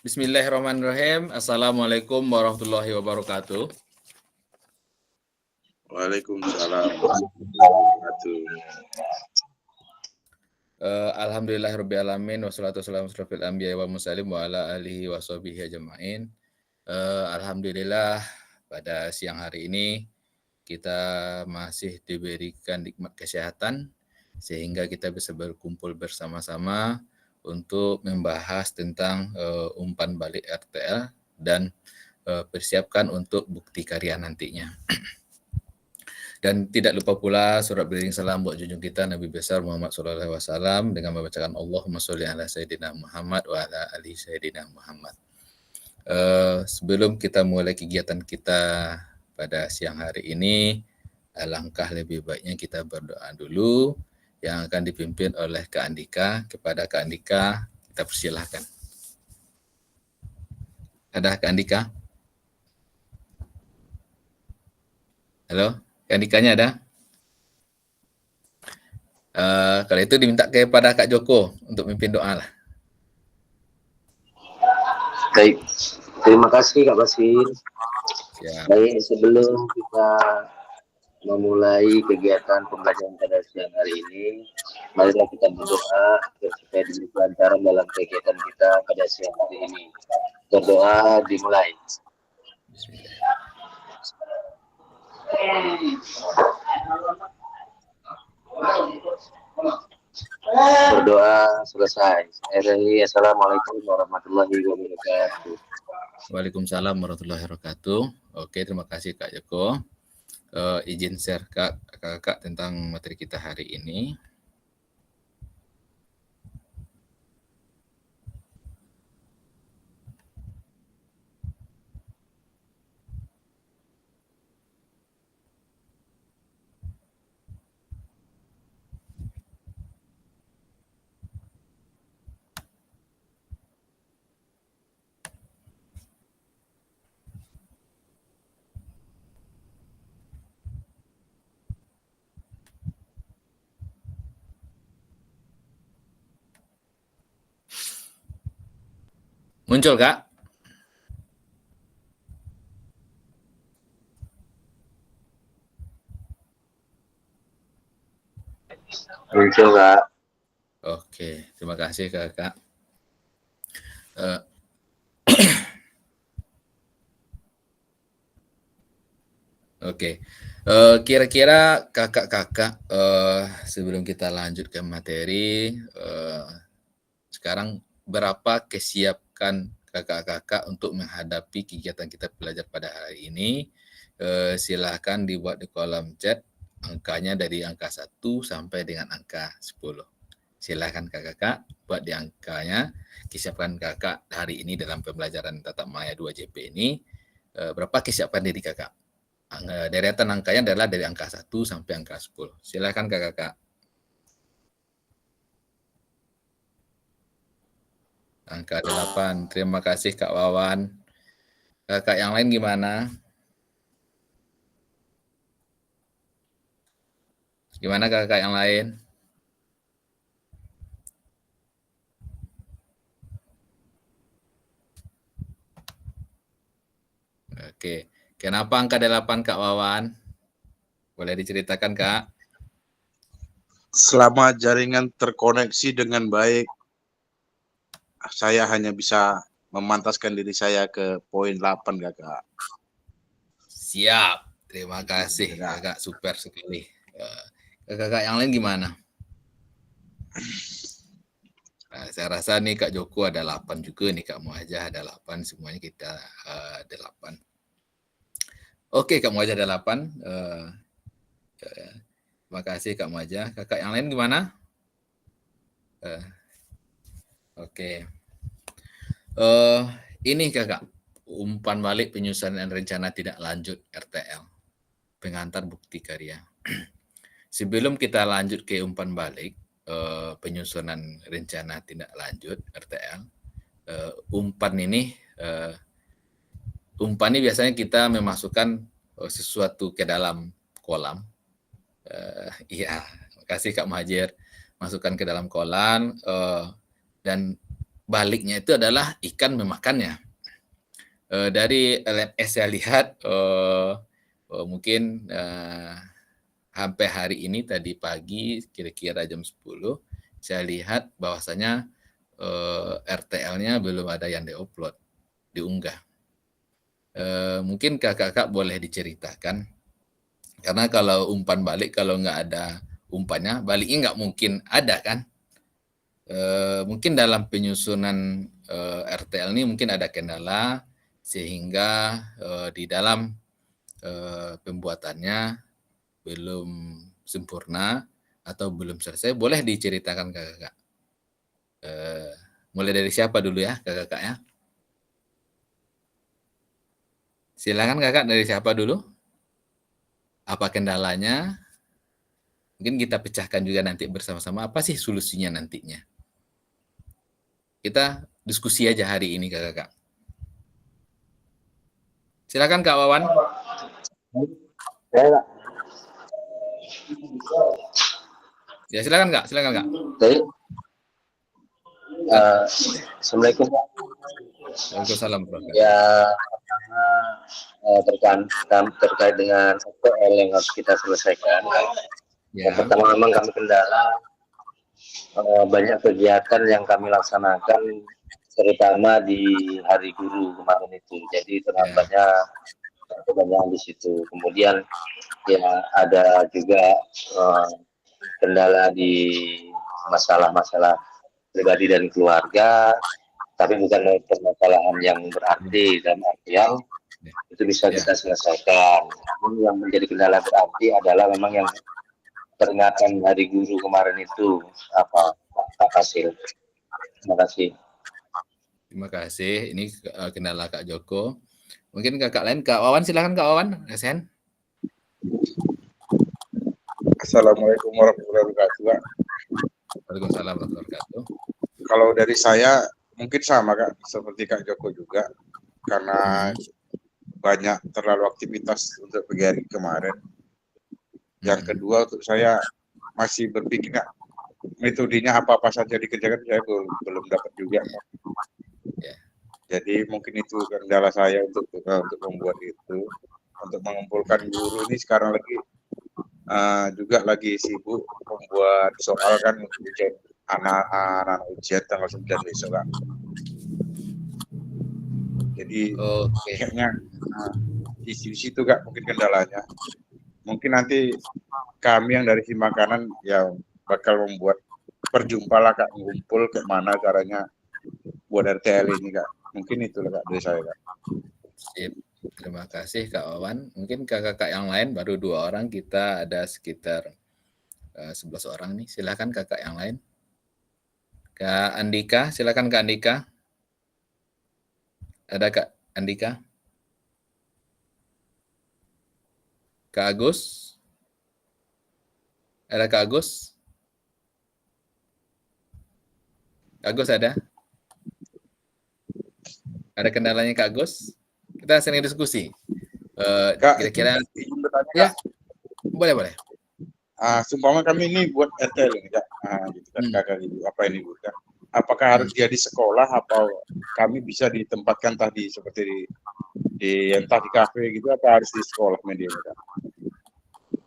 Bismillahirrahmanirrahim. Assalamualaikum warahmatullahi wabarakatuh. Waalaikumsalam warahmatullahi wabarakatuh. Alhamdulillahirabbil alamin wassalatu wassalamu ala asyrofil anbiya'i wal mursalin wa ala alihi washabihi ajmain. Alhamdulillah pada siang hari ini kita masih diberikan nikmat kesehatan sehingga kita bisa berkumpul bersama-sama untuk membahas tentang umpan balik RTL dan persiapkan untuk bukti karya nantinya. Dan tidak lupa pula surat beriring salam buat junjung kita Nabi besar Muhammad SAW dengan membacakan Allahumma sholli ala Sayyidina Muhammad wa ala ali Sayyidina Muhammad. Sebelum kita mulai kegiatan kita pada siang hari ini, alangkah lebih baiknya kita berdoa dulu yang akan dipimpin oleh Kak Andika. Kepada Kak Andika, kita persilahkan. Ada Kak Andika? Halo? Kak Andikanya ada? Kalau itu diminta kepada Kak Joko untuk memimpin doa lah. Baik, terima kasih Kak Basir. Ya. Baik, sebelum kita memulai kegiatan pembelajaran pada siang hari ini, marilah kita berdoa supaya diberi kelancaran dalam kegiatan kita pada siang hari ini. Berdoa dimulai. Berdoa selesai. Assalamualaikum warahmatullahi wabarakatuh. Waalaikumsalam warahmatullahi wabarakatuh. Oke, terima kasih Kak Joko. Izin share Kakak tentang materi kita hari ini. Muncul, Kak? Muncul, Kak. Oke, terima kasih Kakak. Oke, kira-kira kakak-kakak sebelum kita lanjut ke materi, sekarang berapa kesiapan kakak-kakak untuk menghadapi kegiatan kita belajar pada hari ini? Silahkan dibuat di kolom chat angkanya dari angka 1 sampai dengan angka 10. Silahkan kakak-kakak buat di angkanya, kesiapan kakak hari ini dalam pembelajaran Tatap Maya 2JP ini, berapa kesiapan diri kakak? Deretan angkanya adalah dari angka 1 sampai angka 10. Silakan kakak-kakak. Angka 8. Terima kasih Kak Wawan. Kakak yang lain gimana? Gimana kakak yang lain? Oke. Kenapa angka 8 Kak Wawan? Boleh diceritakan Kak? Selama jaringan terkoneksi dengan baik, saya hanya bisa memantaskan diri saya ke poin 8 kakak. Siap. Terima kasih kakak, super sekali. Kakak yang lain gimana? Nah, saya rasa nih Kak Joko ada 8 juga nih, Kak Muajah ada 8, semuanya kita ada 8. Oke, Kak Muajah ada 8. Terima kasih Kak Muajah. Kakak yang lain gimana? Oke. Ini kakak, umpan balik penyusunan rencana tidak lanjut RTL, pengantar bukti karya. Sebelum kita lanjut ke umpan balik penyusunan rencana tidak lanjut RTL, umpan ini biasanya kita memasukkan sesuatu ke dalam kolam. Iya, makasih Kak Muhajir. Masukkan ke dalam kolam dan baliknya itu adalah ikan memakannya. Dari LMS saya lihat mungkin sampai hari ini tadi pagi kira-kira jam 10 saya lihat bahwasanya RTL-nya belum ada yang diupload, diunggah. Mungkin kakak-kakak boleh diceritakan, karena kalau umpan balik kalau nggak ada umpannya, baliknya nggak mungkin ada kan. Mungkin dalam penyusunan RTL ini mungkin ada kendala, sehingga di dalam pembuatannya belum sempurna atau belum selesai. Boleh diceritakan kakak? Mulai dari siapa dulu ya kakak ya? Silakan kakak, dari siapa dulu? Apa kendalanya? Mungkin kita pecahkan juga nanti bersama-sama, apa sih solusinya nantinya. Kita diskusi aja hari ini kakak. Silakan Kak Wawan. Ya silakan Kak, silakan Kak. Baik. Assalamualaikum. Waalaikumsalam. Ya, terkait dengan SPL yang harus kita selesaikan. Ya. Yang pertama memang kami kendala banyak kegiatan yang kami laksanakan, terutama di Hari Guru kemarin itu. Jadi terhambatnya kebanyakan di situ. Kemudian ya ada juga kendala di masalah-masalah pribadi dan keluarga, tapi bukan permasalahan yang berarti, dalam artian itu bisa kita selesaikan. Namun yang menjadi kendala berarti adalah memang yang peringatan Hari Guru kemarin itu apa hasil. Terima kasih. Terima kasih. Ini kendala Kak Joko. Mungkin kakak lain, Kak Wawan, silakan Kak Wawan. Resen. Assalamualaikum warahmatullahi wabarakatuh. Waalaikumsalam warahmatullahi wabarakatuh. Kalau dari saya mungkin sama Kak, seperti Kak Joko juga, karena banyak terlalu aktivitas untuk pagi hari kemarin. Yang kedua, untuk saya masih berpikir Kak, metodenya apa-apa saja dikerjakan, saya belum dapat juga Kak. Jadi mungkin itu kendala saya untuk membuat itu, untuk mengumpulkan guru ini sekarang lagi juga lagi sibuk membuat soal kan untuk ujian anak ujian tanggal 9 besok Kak. Jadi kayaknya di situ Kak mungkin kendalanya. Mungkin nanti kami yang dari Simakanan ya bakal membuat perjumpalah Kak, mengumpul ke mana caranya buat RTL ini Kak. Mungkin itulah Kak dari saya Kak. Sip. Terima kasih Kak Wawan. Mungkin kakak-kakak yang lain baru 2 orang, kita ada sekitar 11 orang nih. Silakan kakak yang lain. Kak Andika, silakan Kak Andika. Ada Kak Andika? Kak Agus? Ada Kak Agus? Kak Agus ada? Ada kendalanya Kak Agus? Kita sering diskusi. Kira-kira ya, boleh. Sumpama kami ini buat RTL ini Kak, gitu kan kakak ibu, apa ini Bu Kak? Apakah harus dia di sekolah atau kami bisa ditempatkan tadi seperti di entah di kafe gitu, apa harus di sekolah media Kak?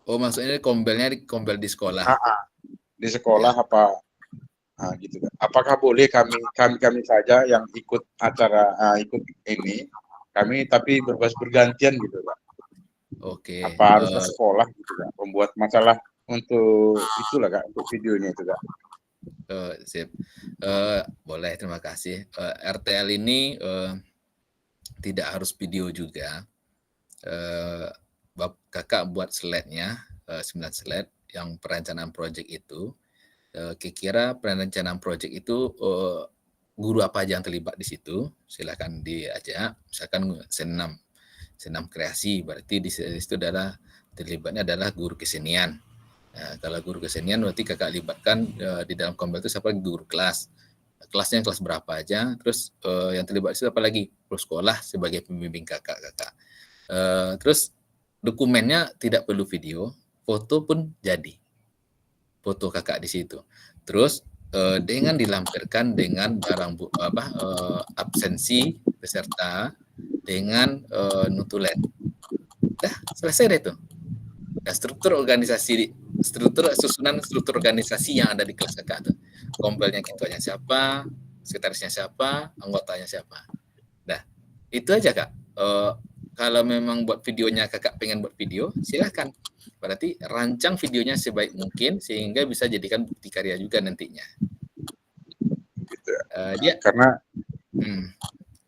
Oh maksudnya kombelnya kombel di sekolah? Di sekolah ya. Apa? Gitu kan. Apakah boleh kami saja yang ikut acara ikut ini? Kami tapi bergantian gitu Kak. Oke. Apa harus ke sekolah gitu Kak? Membuat masalah untuk itulah Kak, untuk videonya itu Kak. Sip. Boleh, terima kasih. RTL ini tidak harus video juga. Kakak buat slide-nya 9 slide yang perencanaan project itu. Kira-kira perencanaan project itu guru apa aja yang terlibat di situ, silakan diajak. Misalkan senam kreasi, berarti di situ adalah terlibatnya adalah guru kesenian. Nah, kalau guru kesenian berarti kakak libatkan di dalam kombel itu siapa, guru kelas. Kelasnya kelas berapa aja, terus yang terlibat itu apa lagi, guru sekolah sebagai pembimbing kakak. Terus dokumennya tidak perlu video, foto pun jadi. Foto kakak di situ. Terus dengan dilampirkan dengan absensi peserta dengan notulen. Dah selesai deh tuh. Ya, susunan struktur organisasi yang ada di kelas kakak tuh. Kompelnya ketuanya siapa, sekretarisnya siapa, anggotanya siapa. Dah, itu aja kak. Kalau memang buat videonya kakak pengen buat video, silahkan. Berarti rancang videonya sebaik mungkin sehingga bisa jadikan bukti karya juga nantinya. Gitu ya. Dia, Karena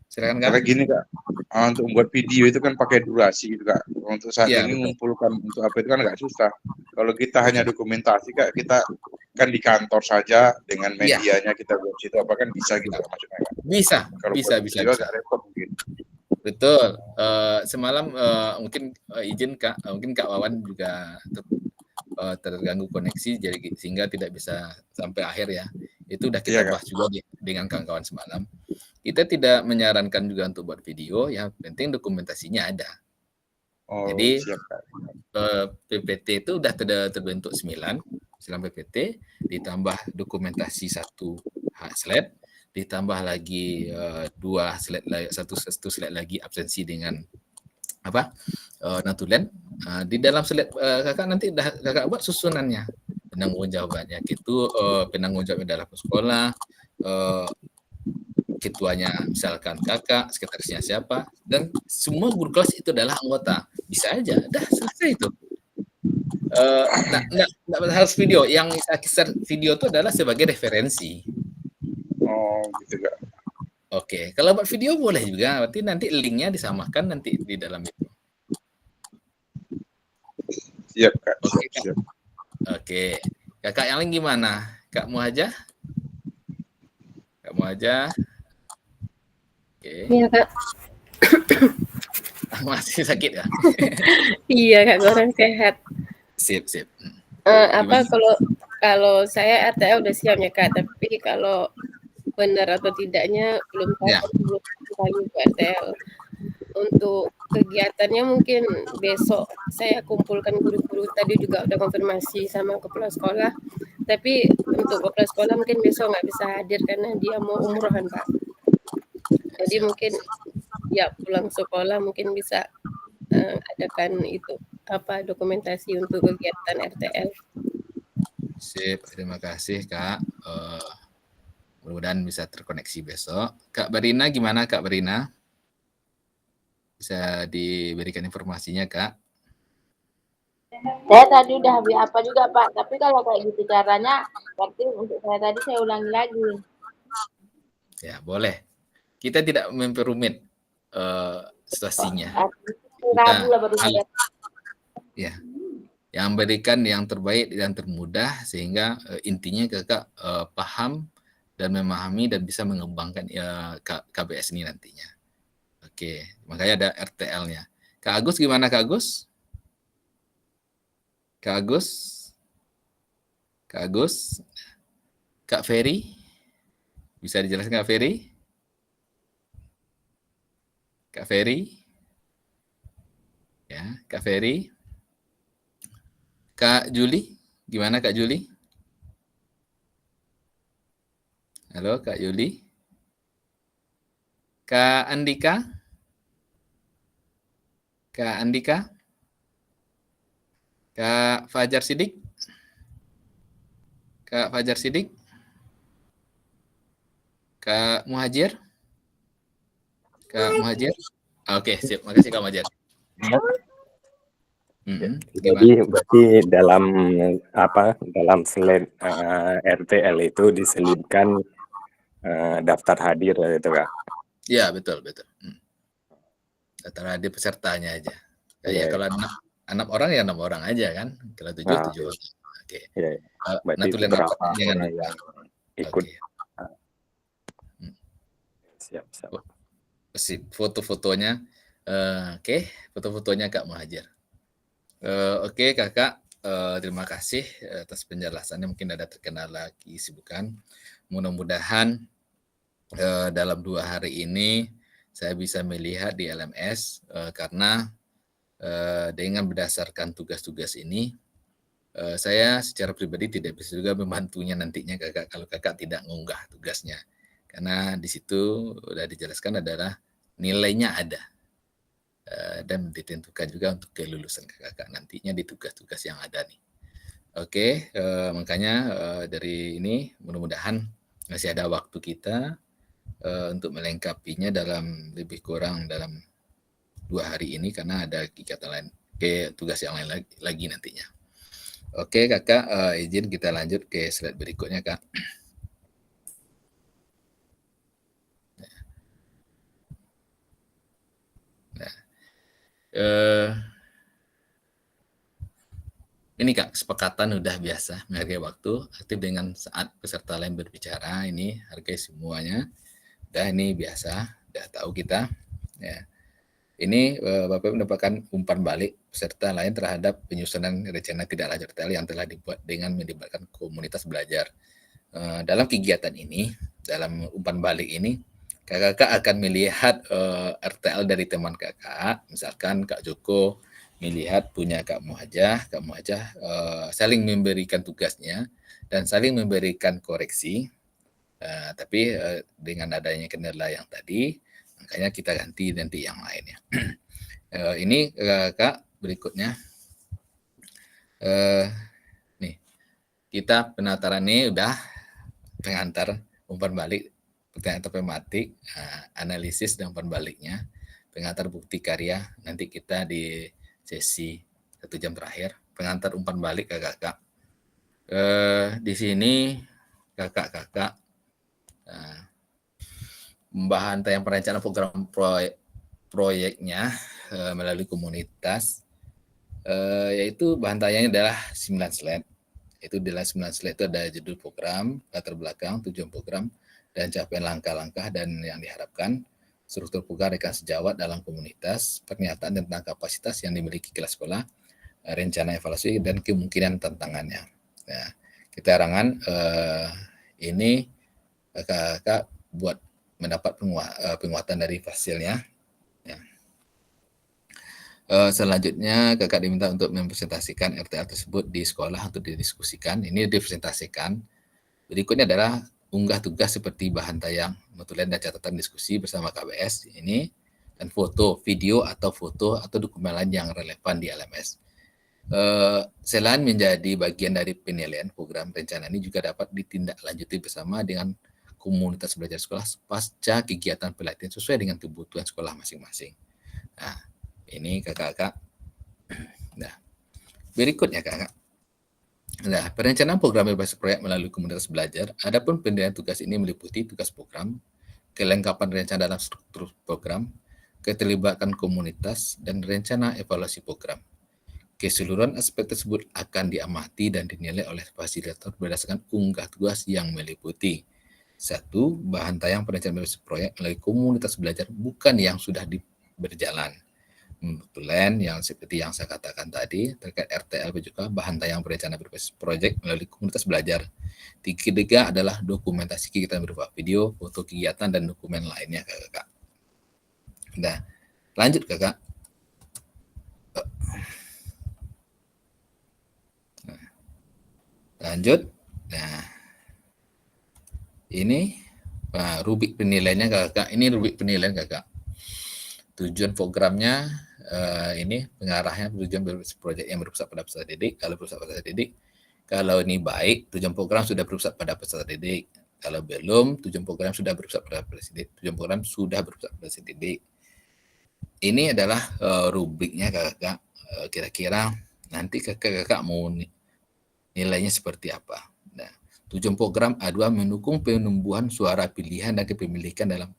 silakan karena kak. gini kak, untuk membuat video itu kan pakai durasi gitu kak. Untuk saat Ya, ini betul. mengumpulkan untuk apa itu kan nggak susah. Kalau kita hanya dokumentasi kak, kita kan di kantor saja dengan medianya kita buat situ apa kan bisa gitu kak, maksudnya kak. Bisa, Kalau bisa. agak repot mungkin. Betul. Semalam mungkin izin kak, mungkin Kak Wawan juga terganggu koneksi, jadi sehingga tidak bisa sampai akhir ya. Itu udah kita bahas juga dengan kawan-kawan semalam. Kita tidak menyarankan juga untuk buat video, yang penting dokumentasinya ada. Jadi PPT itu udah terbentuk 9 PPT, ditambah dokumentasi 1 slide, ditambah lagi 2 slide, satu slide lagi absensi dengan notulen. Di dalam slide kakak nanti kakak buat susunannya, penanggung jawabannya itu penanggung jawab dalam sekolah, ketuanya misalkan kakak, sekretarisnya siapa, dan semua guru kelas itu adalah anggota. Bisa aja, dah selesai itu. Nggak harus video. Yang kisah video itu adalah sebagai referensi. Oh, gitu kak. Oke, kalau buat video boleh juga. Berarti nanti linknya disamakan nanti di dalam itu. Siap kak. Oke, siap. Oke, kakak yang lain gimana? Kak Muhaja? Kak Muhaja? Oke. Iya kak. Masih sakit ya? Iya kak, kurang sehat. Sip. Kalau saya RTL udah siap ya kak, tapi kalau benar atau tidaknya belum tahu, belum kali RTL. Untuk kegiatannya mungkin besok saya kumpulkan guru-guru, tadi juga udah konfirmasi sama kepala sekolah, tapi untuk kepala sekolah mungkin besok nggak bisa hadir karena dia mau umrohan pak. Jadi mungkin ya pulang sekolah mungkin bisa adakan itu dokumentasi untuk kegiatan RTL. Sip, terima kasih kak. Mudah-mudahan bisa terkoneksi besok. Kak Barina gimana Kak Barina? Bisa diberikan informasinya kak? Saya tadi udah habis apa juga pak, tapi kalau kayak gitu caranya, berarti untuk saya tadi saya ulangi lagi. Ya boleh. Kita tidak memperumit situasinya. Rabu lah baru saya. Ya, yang berikan yang terbaik dan termudah sehingga intinya kakak paham dan memahami dan bisa mengembangkan KBS ini nantinya. Oke, makanya ada RTL-nya. Kak Agus gimana Kak Agus? Kak Agus? Kak Agus? Kak Ferry? Bisa dijelaskan Kak Ferry? Kak Ferry? Ya, Kak Ferry? Kak Juli? Gimana Kak Juli? Halo Kak Juli? Kak Andika? Kak Andika? Kak Fajar Sidik? Kak Fajar Sidik? Kak Muhajir? Kak Muhajir? Oke, siap. Makasih Kak Muhajir. Jadi berarti dalam slide RTL itu diselipkan daftar hadir itu Kak? Iya, betul. Daftar hadir pesertanya aja. Ya, kalau 6 orang ya 6 orang aja kan. Kalau 7 orang. Oke. Berarti berapa orang yang ikut? Siap. Foto-fotonya. Oke, foto-fotonya Kak Muhajir. Oke kakak, terima kasih atas penjelasannya. Mungkin ada terkendala kesibukan. Mudah-mudahan dalam 2 hari ini saya bisa melihat di LMS karena dengan berdasarkan tugas-tugas ini Saya secara pribadi tidak bisa juga membantunya nantinya kakak kalau kakak tidak mengunggah tugasnya, karena di situ sudah dijelaskan adalah nilainya ada dan ditentukan juga untuk kelulusan kakak nantinya di tugas-tugas yang ada nih. Oke, makanya dari ini mudah-mudahan masih ada waktu kita untuk melengkapinya dalam lebih kurang dalam 2 hari ini karena ada kegiatan lain, tugas yang lain lagi nantinya. Oke kakak, izin kita lanjut ke slide berikutnya kak. Nah, ini kak, kesepakatan udah biasa menghargai waktu, aktif dengan saat peserta lain berbicara, ini hargai semuanya. Udah ini biasa, udah tahu kita. Ya. Ini Bapak mendapatkan umpan balik peserta lain terhadap penyusunan rencana tidak lanjut RTL yang telah dibuat dengan melibatkan komunitas belajar. Dalam kegiatan ini, dalam umpan balik ini, kakak akan melihat RTL dari teman kakak, misalkan Kak Joko melihat punya Kak Muhajah saling memberikan tugasnya dan saling memberikan koreksi. Tapi dengan adanya kendala yang tadi, makanya kita ganti nanti yang lainnya. Ini Kak berikutnya. Nih, kita penataran ini udah pengantar umpan balik, pertanyaan tematik, analisis dan umpan baliknya, pengantar bukti karya. Nanti kita di sesi 1 jam terakhir, pengantar umpan balik kakak. Di sini kakak membahantaian perencanaan program proyeknya melalui komunitas, yaitu bahantaiannya adalah 9 slide. Itu di dalam 9 slide itu ada judul program, latar belakang, tujuan program, dan capaian langkah-langkah dan yang diharapkan, struktur program rekan sejawat dalam komunitas, pernyataan tentang kapasitas yang dimiliki kelas sekolah, rencana evaluasi, dan kemungkinan tantangannya. Nah, kita arangan ini kakak buat mendapat penguatan dari hasilnya. Ya. Selanjutnya kakak diminta untuk mempresentasikan RTL tersebut di sekolah untuk didiskusikan. Ini dipresentasikan. Berikutnya adalah unggah tugas seperti bahan tayang, notulen dan catatan diskusi bersama KBS ini, dan foto, video atau dokumen lain yang relevan di LMS. Selain menjadi bagian dari penilaian, program rencana ini juga dapat ditindaklanjuti bersama dengan komunitas belajar sekolah pasca kegiatan pelatihan sesuai dengan kebutuhan sekolah masing-masing. Nah, ini kakak-kakak. Nah, berikutnya kakak. Nah, perencanaan program berbasis proyek melalui komunitas belajar. Adapun penilaian tugas ini meliputi tugas program, kelengkapan rencana dalam struktur program, keterlibatan komunitas, dan rencana evaluasi program. Keseluruhan aspek tersebut akan diamati dan dinilai oleh fasilitator berdasarkan unggah tugas yang meliputi 1. Bahan tayang perencanaan berbasis proyek melalui komunitas belajar bukan yang sudah berjalan. Plan yang seperti yang saya katakan tadi terkait RTL juga bahan tayang perencanaan berbasis proyek melalui komunitas belajar. 3 adalah dokumentasi kegiatan berupa video, foto kegiatan, dan dokumen lainnya kakak. Nah, lanjut kakak. Lanjut. Nah, ini rubrik penilaiannya kakak. Ini rubrik penilaian kakak. Tujuan programnya ini pengarahnya tujuan proyek yang berpusat pada peserta didik. Kalau berpusat pada peserta didik, kalau ini baik, tujuan program sudah berpusat pada peserta didik. Kalau belum, tujuan program sudah berpusat pada peserta didik. Tujuan program sudah berpusat pada peserta didik. Ini adalah rubriknya kakak. Kira-kira nanti kakak mau nilainya seperti apa. Nah, tujuan program A2 mendukung penumbuhan suara pilihan dan kepemilikan dalam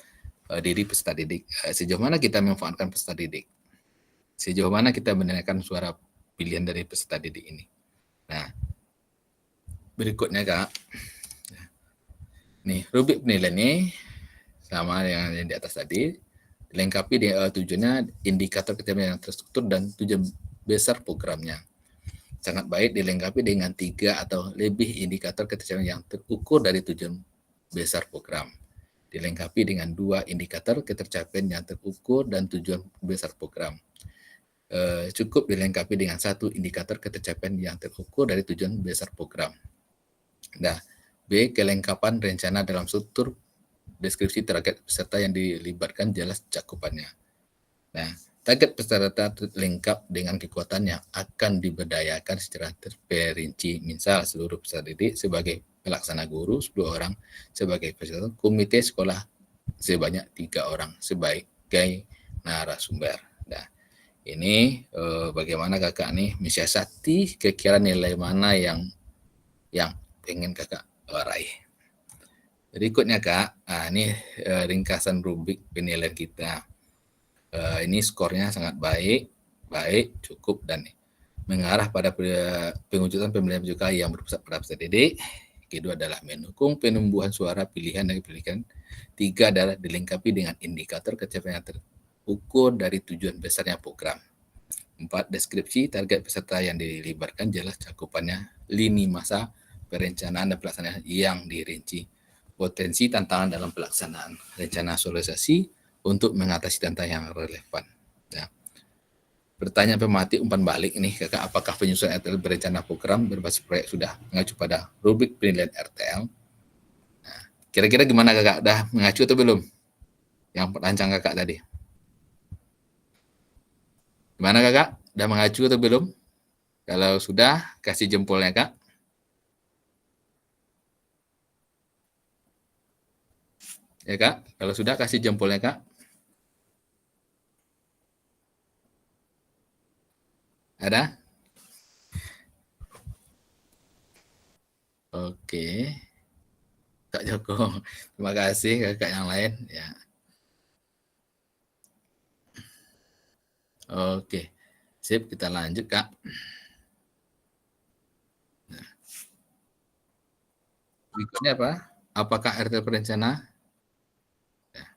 diri peserta didik. Sejauh mana kita memanfaatkan peserta didik? Sejauh mana kita mendengarkan suara pilihan dari peserta didik ini? Nah, berikutnya kak. Nih, rubrik penilaian ini sama dengan yang di atas tadi. Dilengkapi di tujuannya, indikator keterlibatan yang terstruktur, dan tujuan besar programnya. Sangat baik dilengkapi dengan 3 atau lebih indikator ketercapaian yang terukur dari tujuan besar program. Dilengkapi dengan 2 indikator ketercapaian yang terukur dan tujuan besar program. cukup dilengkapi dengan satu indikator ketercapaian yang terukur dari tujuan besar program. Nah, B. Kelengkapan rencana dalam struktur deskripsi target peserta yang dilibatkan jelas cakupannya. Nah, target peserta lengkap dengan kekuatan yang akan diberdayakan secara terperinci. Misal seluruh peserta didik sebagai pelaksana guru 10 orang, sebagai peserta komite sekolah sebanyak 3 orang sebagai narasumber. Nah, ini bagaimana kakak nih mensiasati kira-kira nilai mana yang pengen kakak raih. Berikutnya kak, ini ringkasan rubrik penilaian kita. Ini skornya sangat baik, cukup, dan mengarah pada pengujutan pemilihan PJK yang berpusat pada peserta didik. Kedua adalah mendukung penumbuhan suara pilihan dan pilihan. 3 adalah dilengkapi dengan indikator kecapaian yang terukur dari tujuan besarnya program. 4. Deskripsi target peserta yang dilibatkan jelas cakupannya, lini masa perencanaan dan pelaksanaan yang dirinci, potensi tantangan dalam pelaksanaan, rencana sosialisasi untuk mengatasi tantangan yang relevan. Ya. Pertanyaan pematik umpan balik nih kakak, apakah penyusunan RTL berencana program berbasis proyek sudah mengacu pada rubrik penilaian RTL? Nah, kira-kira gimana kakak, udah mengacu atau belum? Yang perancang kakak tadi. Gimana kakak, udah mengacu atau belum? Kalau sudah, kasih jempolnya kak. Ya kak, kalau sudah kasih jempolnya kak. Ada? Oke. Kak Joko, terima kasih kakak yang lain. Ya. Oke, sip, kita lanjut kak. Nah. Berikutnya apa? Apakah RTL perencana? Ya.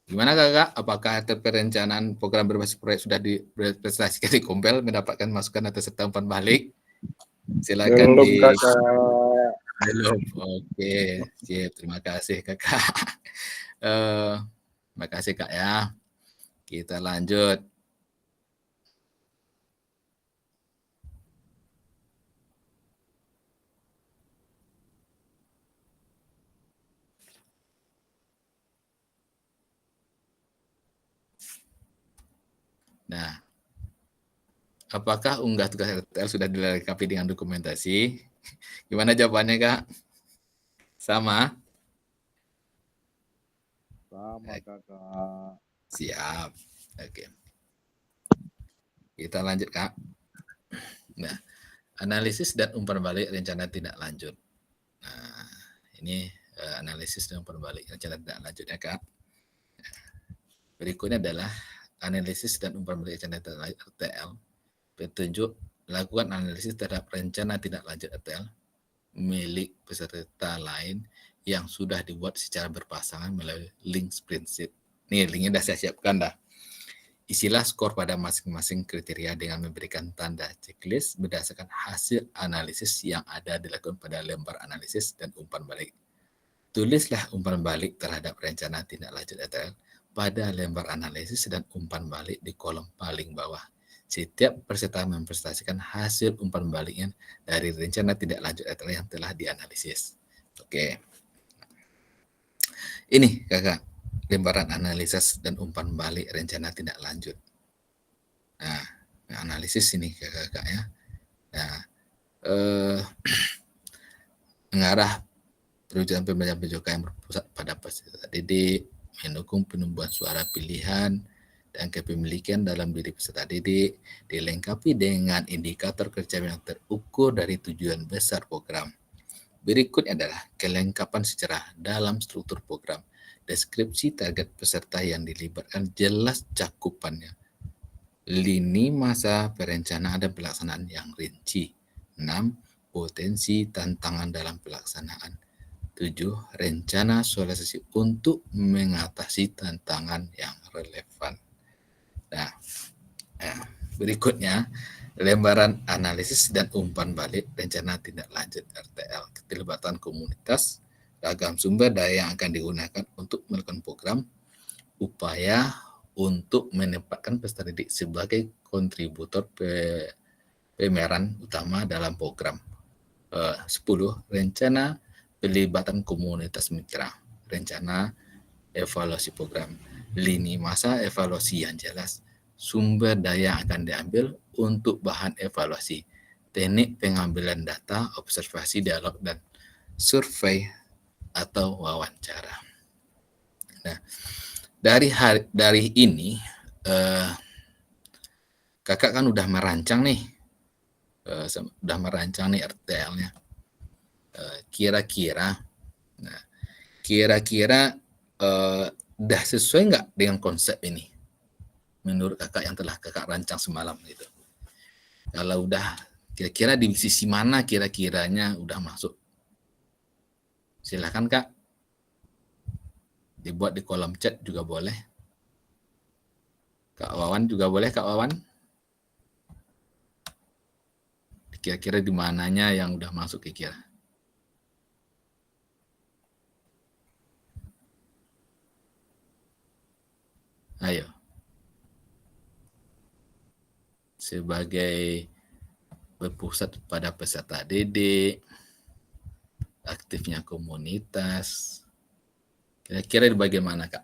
Gimana kakak? Apakah RTL perencanaan program berbasis proyek sudah dipresentasikan di Kompel, mendapatkan masukan atau serta umpan balik? Silakan Belum kakak. Belum. Oke, sip. Terima kasih kakak. Terima kasih kak ya. Kita lanjut. Nah, apakah unggah tugas RTL sudah dilengkapi dengan dokumentasi? Gimana jawabannya kak? Sama? Sama kakak. Siap. Oke. Kita lanjut kak. Nah, analisis dan umpan balik rencana tindak lanjut. Nah, ini analisis dan umpan balik rencana tindak lanjutnya kak. Berikutnya adalah analisis dan umpan balik rencana tindak lanjut RTL. Petunjuk lakukan analisis terhadap rencana tindak lanjut RTL milik peserta lain yang sudah dibuat secara berpasangan melalui link spreadsheet. Nih, linknya sudah saya siapkan dah. Isilah skor pada masing-masing kriteria dengan memberikan tanda checklist berdasarkan hasil analisis yang ada dilakukan pada lembar analisis dan umpan balik. Tulislah umpan balik terhadap rencana tindak lanjut RTL pada lembar analisis dan umpan balik di kolom paling bawah. Setiap peserta mempresentasikan hasil umpan baliknya dari rencana tindak lanjut RTL yang telah dianalisis. Oke. Ini kakak, lembaran analisis dan umpan balik rencana tindak lanjut. Nah, analisis ini kakak ya. Nah, mengarah perwujudan pembelajaran PJK yang berpusat pada peserta didik, mendukung penumbuhan suara pilihan dan kepemilikan dalam diri peserta didik, dilengkapi dengan indikator kecapaian yang terukur dari tujuan besar program. Berikutnya adalah kelengkapan secara dalam struktur program, deskripsi target peserta yang dilibatkan jelas cakupannya, lini masa perencanaan dan pelaksanaan yang rinci. 6. Potensi tantangan dalam pelaksanaan. 7. Rencana sosialisasi untuk mengatasi tantangan yang relevan. Nah, berikutnya lembaran analisis dan umpan balik rencana tindak lanjut RTL, keterlibatan komunitas, ragam sumber daya yang akan digunakan untuk melakukan program, upaya untuk menempatkan peserta didik sebagai kontributor pemeran utama dalam program. 10. Rencana pelibatan komunitas mitra. Rencana evaluasi program. Lini masa evaluasi yang jelas. Sumber daya akan diambil untuk bahan evaluasi. Teknik pengambilan data, observasi, dialog, dan survei atau wawancara. Nah, dari ini kakak kan udah merancang nih, RTL-nya. Kira-kira udah sesuai nggak dengan konsep ini? Menurut kakak yang telah kakak rancang semalam gitu. Kalau udah, kira-kira di sisi mana kira-kiranya udah masuk? Silahkan Kak. Dibuat di kolom chat juga boleh. Kak Wawan juga boleh, Kak Wawan. Kira-kira di mananya yang udah masuk kira-kira? Ayo. Sebagai berpusat pada peserta didik, aktifnya komunitas, kira-kira di bagian mana, Kak?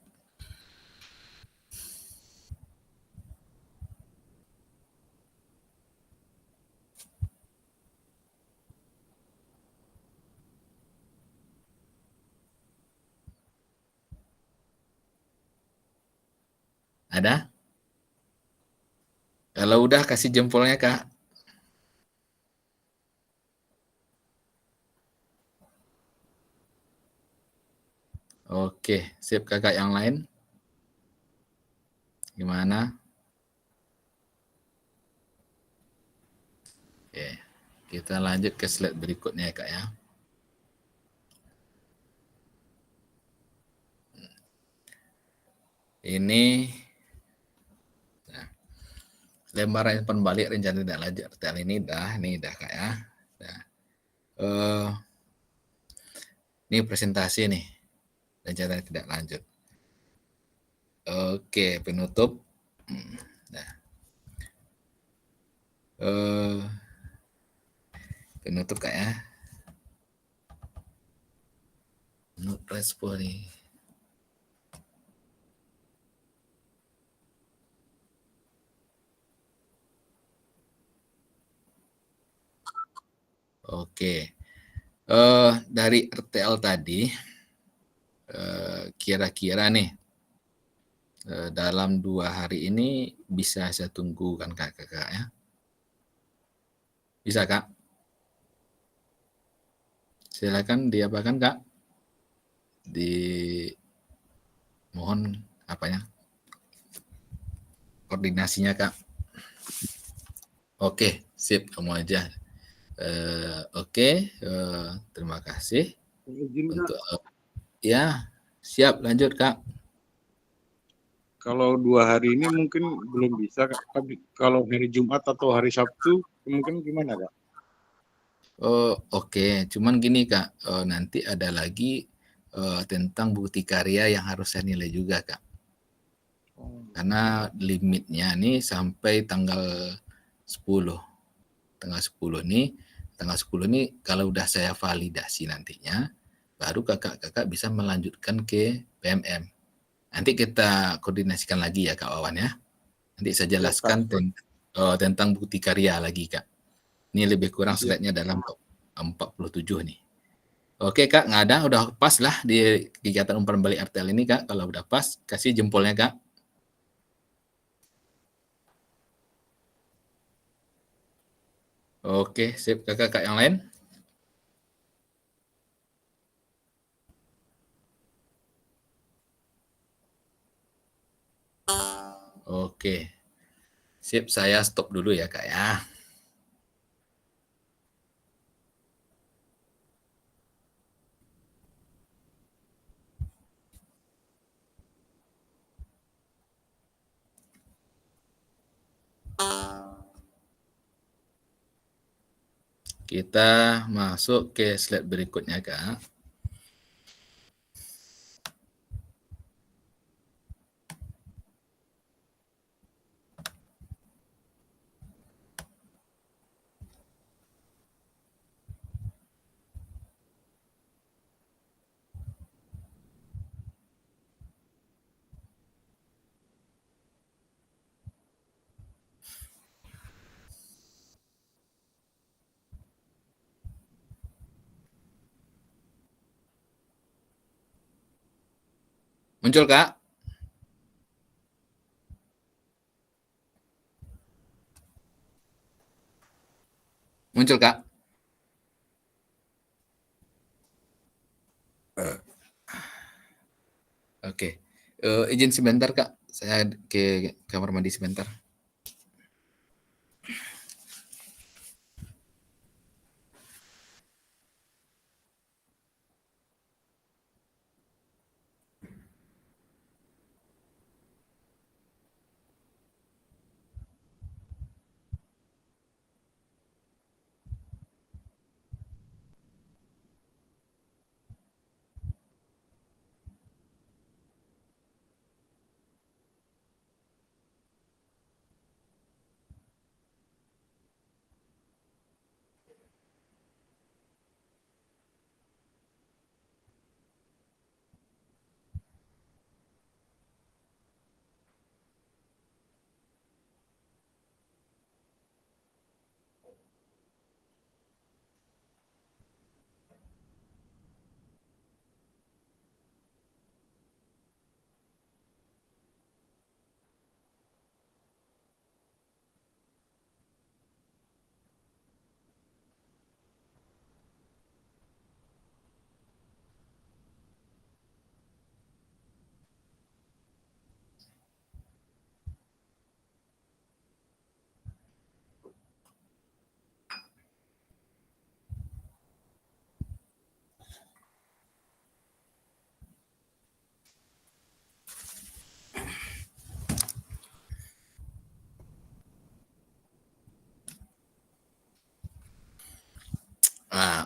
Ada? Kalau udah kasih jempolnya, Kak. Oke, sip kakak yang lain. Gimana? Oke, kita lanjut ke slide berikutnya ya Kak ya. Ini lembaran pembalik rencana tidak lanjut RTL ini dah Kak ya. Nah, ini presentasi nih rencana tidak lanjut. Oke, penutup. Nah, penutup Kak ya. Respon nih. Oke, dari RTL tadi, kira-kira nih dalam 2 hari ini bisa saya tunggu kan kakak ya? Bisa Kak? Silakan diapakan Kak? Mohon apanya? Koordinasinya Kak. Oke, sip kamu aja. Oke, terima kasih. Untuk ya, siap lanjut Kak. Kalau 2 hari ini mungkin belum bisa, Kak. Tapi kalau hari Jumat atau hari Sabtu, mungkin gimana, Kak? Oke. Cuman gini Kak, nanti ada lagi tentang bukti karya yang harus saya nilai juga Kak. Karena limitnya nih sampai tanggal 10. Tanggal 10 nih kalau udah saya validasi nantinya, baru kakak-kakak bisa melanjutkan ke PMM. Nanti kita koordinasikan lagi ya Kak Wawan ya. Nanti saya jelaskan tentang bukti karya lagi Kak. Ini lebih kurang slide-nya dalam 47 nih. Oke Kak, nggak ada, udah pas lah di kegiatan umpan balik RTL ini Kak. Kalau udah pas, kasih jempolnya Kak. Oke, sip kakak yang lain. Oke, sip saya stop dulu ya Kak ya. Kita masuk ke slide berikutnya Kak. Muncul, Kak? Muncul, Kak? Oke. Izin sebentar, Kak. Saya ke kamar mandi sebentar.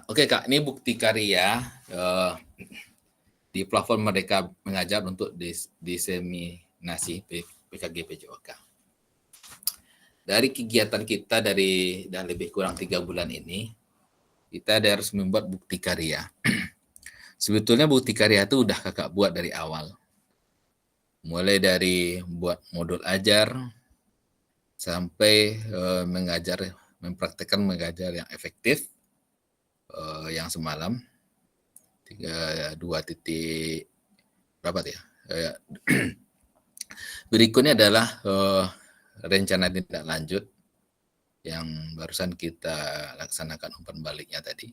Oke, Kak, ini bukti karya di platform Merdeka Mengajar untuk diseminasi PKG PJOK. Dari kegiatan kita dari dan lebih kurang 3 bulan ini, kita harus membuat bukti karya. Sebetulnya bukti karya itu udah Kakak buat dari awal. Mulai dari buat modul ajar sampai mempraktekkan mengajar yang efektif, yang semalam 2 titik berapa ya? Berikutnya adalah rencana tindak lanjut yang barusan kita laksanakan umpan baliknya tadi.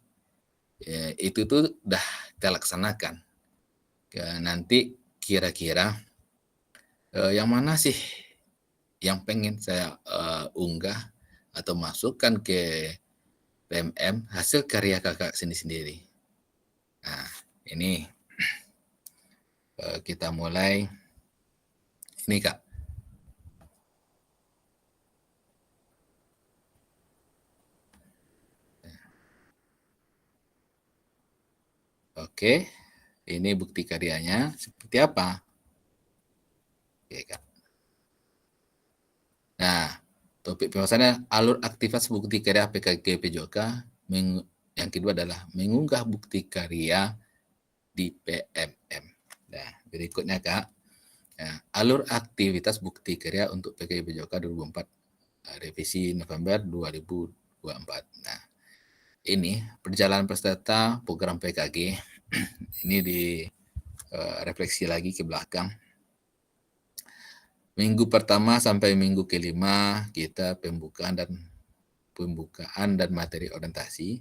Itu tuh udah kita laksanakan. Nanti kira-kira yang mana sih yang pengen saya unggah atau masukkan ke PMM hasil karya kakak sendiri. Nah, ini kita mulai. Ini, Kak. Oke, ini bukti karyanya seperti apa? Oke, Kak. Nah, topik pembahasannya alur aktivitas bukti karya PKG PJOK. Yang kedua adalah mengunggah bukti karya di PMM. Nah, berikutnya, Kak. Nah, alur aktivitas bukti karya untuk PKG PJOK 2004, revisi November 2024. Nah, ini perjalanan peserta program PKG. Ini refleksi lagi ke belakang. Minggu pertama sampai minggu kelima kita pembukaan dan materi orientasi.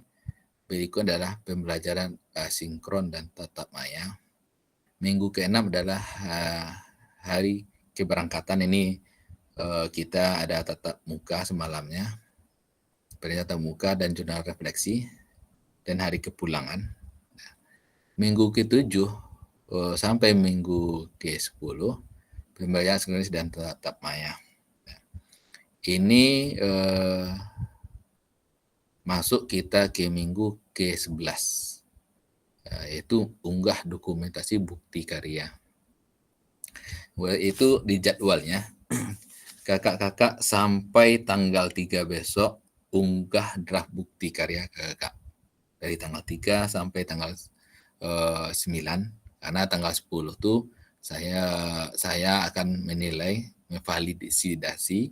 Berikut adalah pembelajaran asinkron dan tatap maya. Minggu ke-6 adalah hari keberangkatan. Ini kita ada tatap muka semalamnya, tatap muka dan jurnal refleksi, dan hari kepulangan. Minggu ke-7 sampai minggu ke-10 pembelajaran sinkronis dan tatap maya. Ini masuk kita ke minggu ke-11, yaitu unggah dokumentasi bukti karya. Itu di jadwalnya, kakak-kakak sampai tanggal 3 besok unggah draft bukti karya kakak. Dari tanggal 3 sampai tanggal 9, karena tanggal 10 tuh saya akan menilai, memvalidasi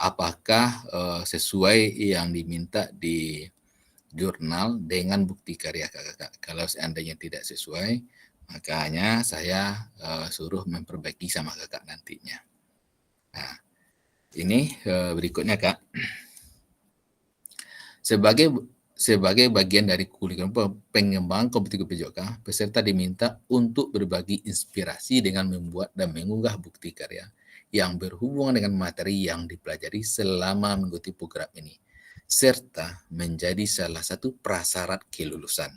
apakah sesuai yang diminta di jurnal dengan bukti karya kakak. Kalau seandainya tidak sesuai, Makanya saya suruh memperbaiki sama kakak nantinya. Nah, ini berikutnya Kak. Sebagai bagian dari kurikulum pengembangan kompetisi PJOK, peserta diminta untuk berbagi inspirasi dengan membuat dan mengunggah bukti karya yang berhubungan dengan materi yang dipelajari selama mengikuti program ini, serta menjadi salah satu prasyarat kelulusan.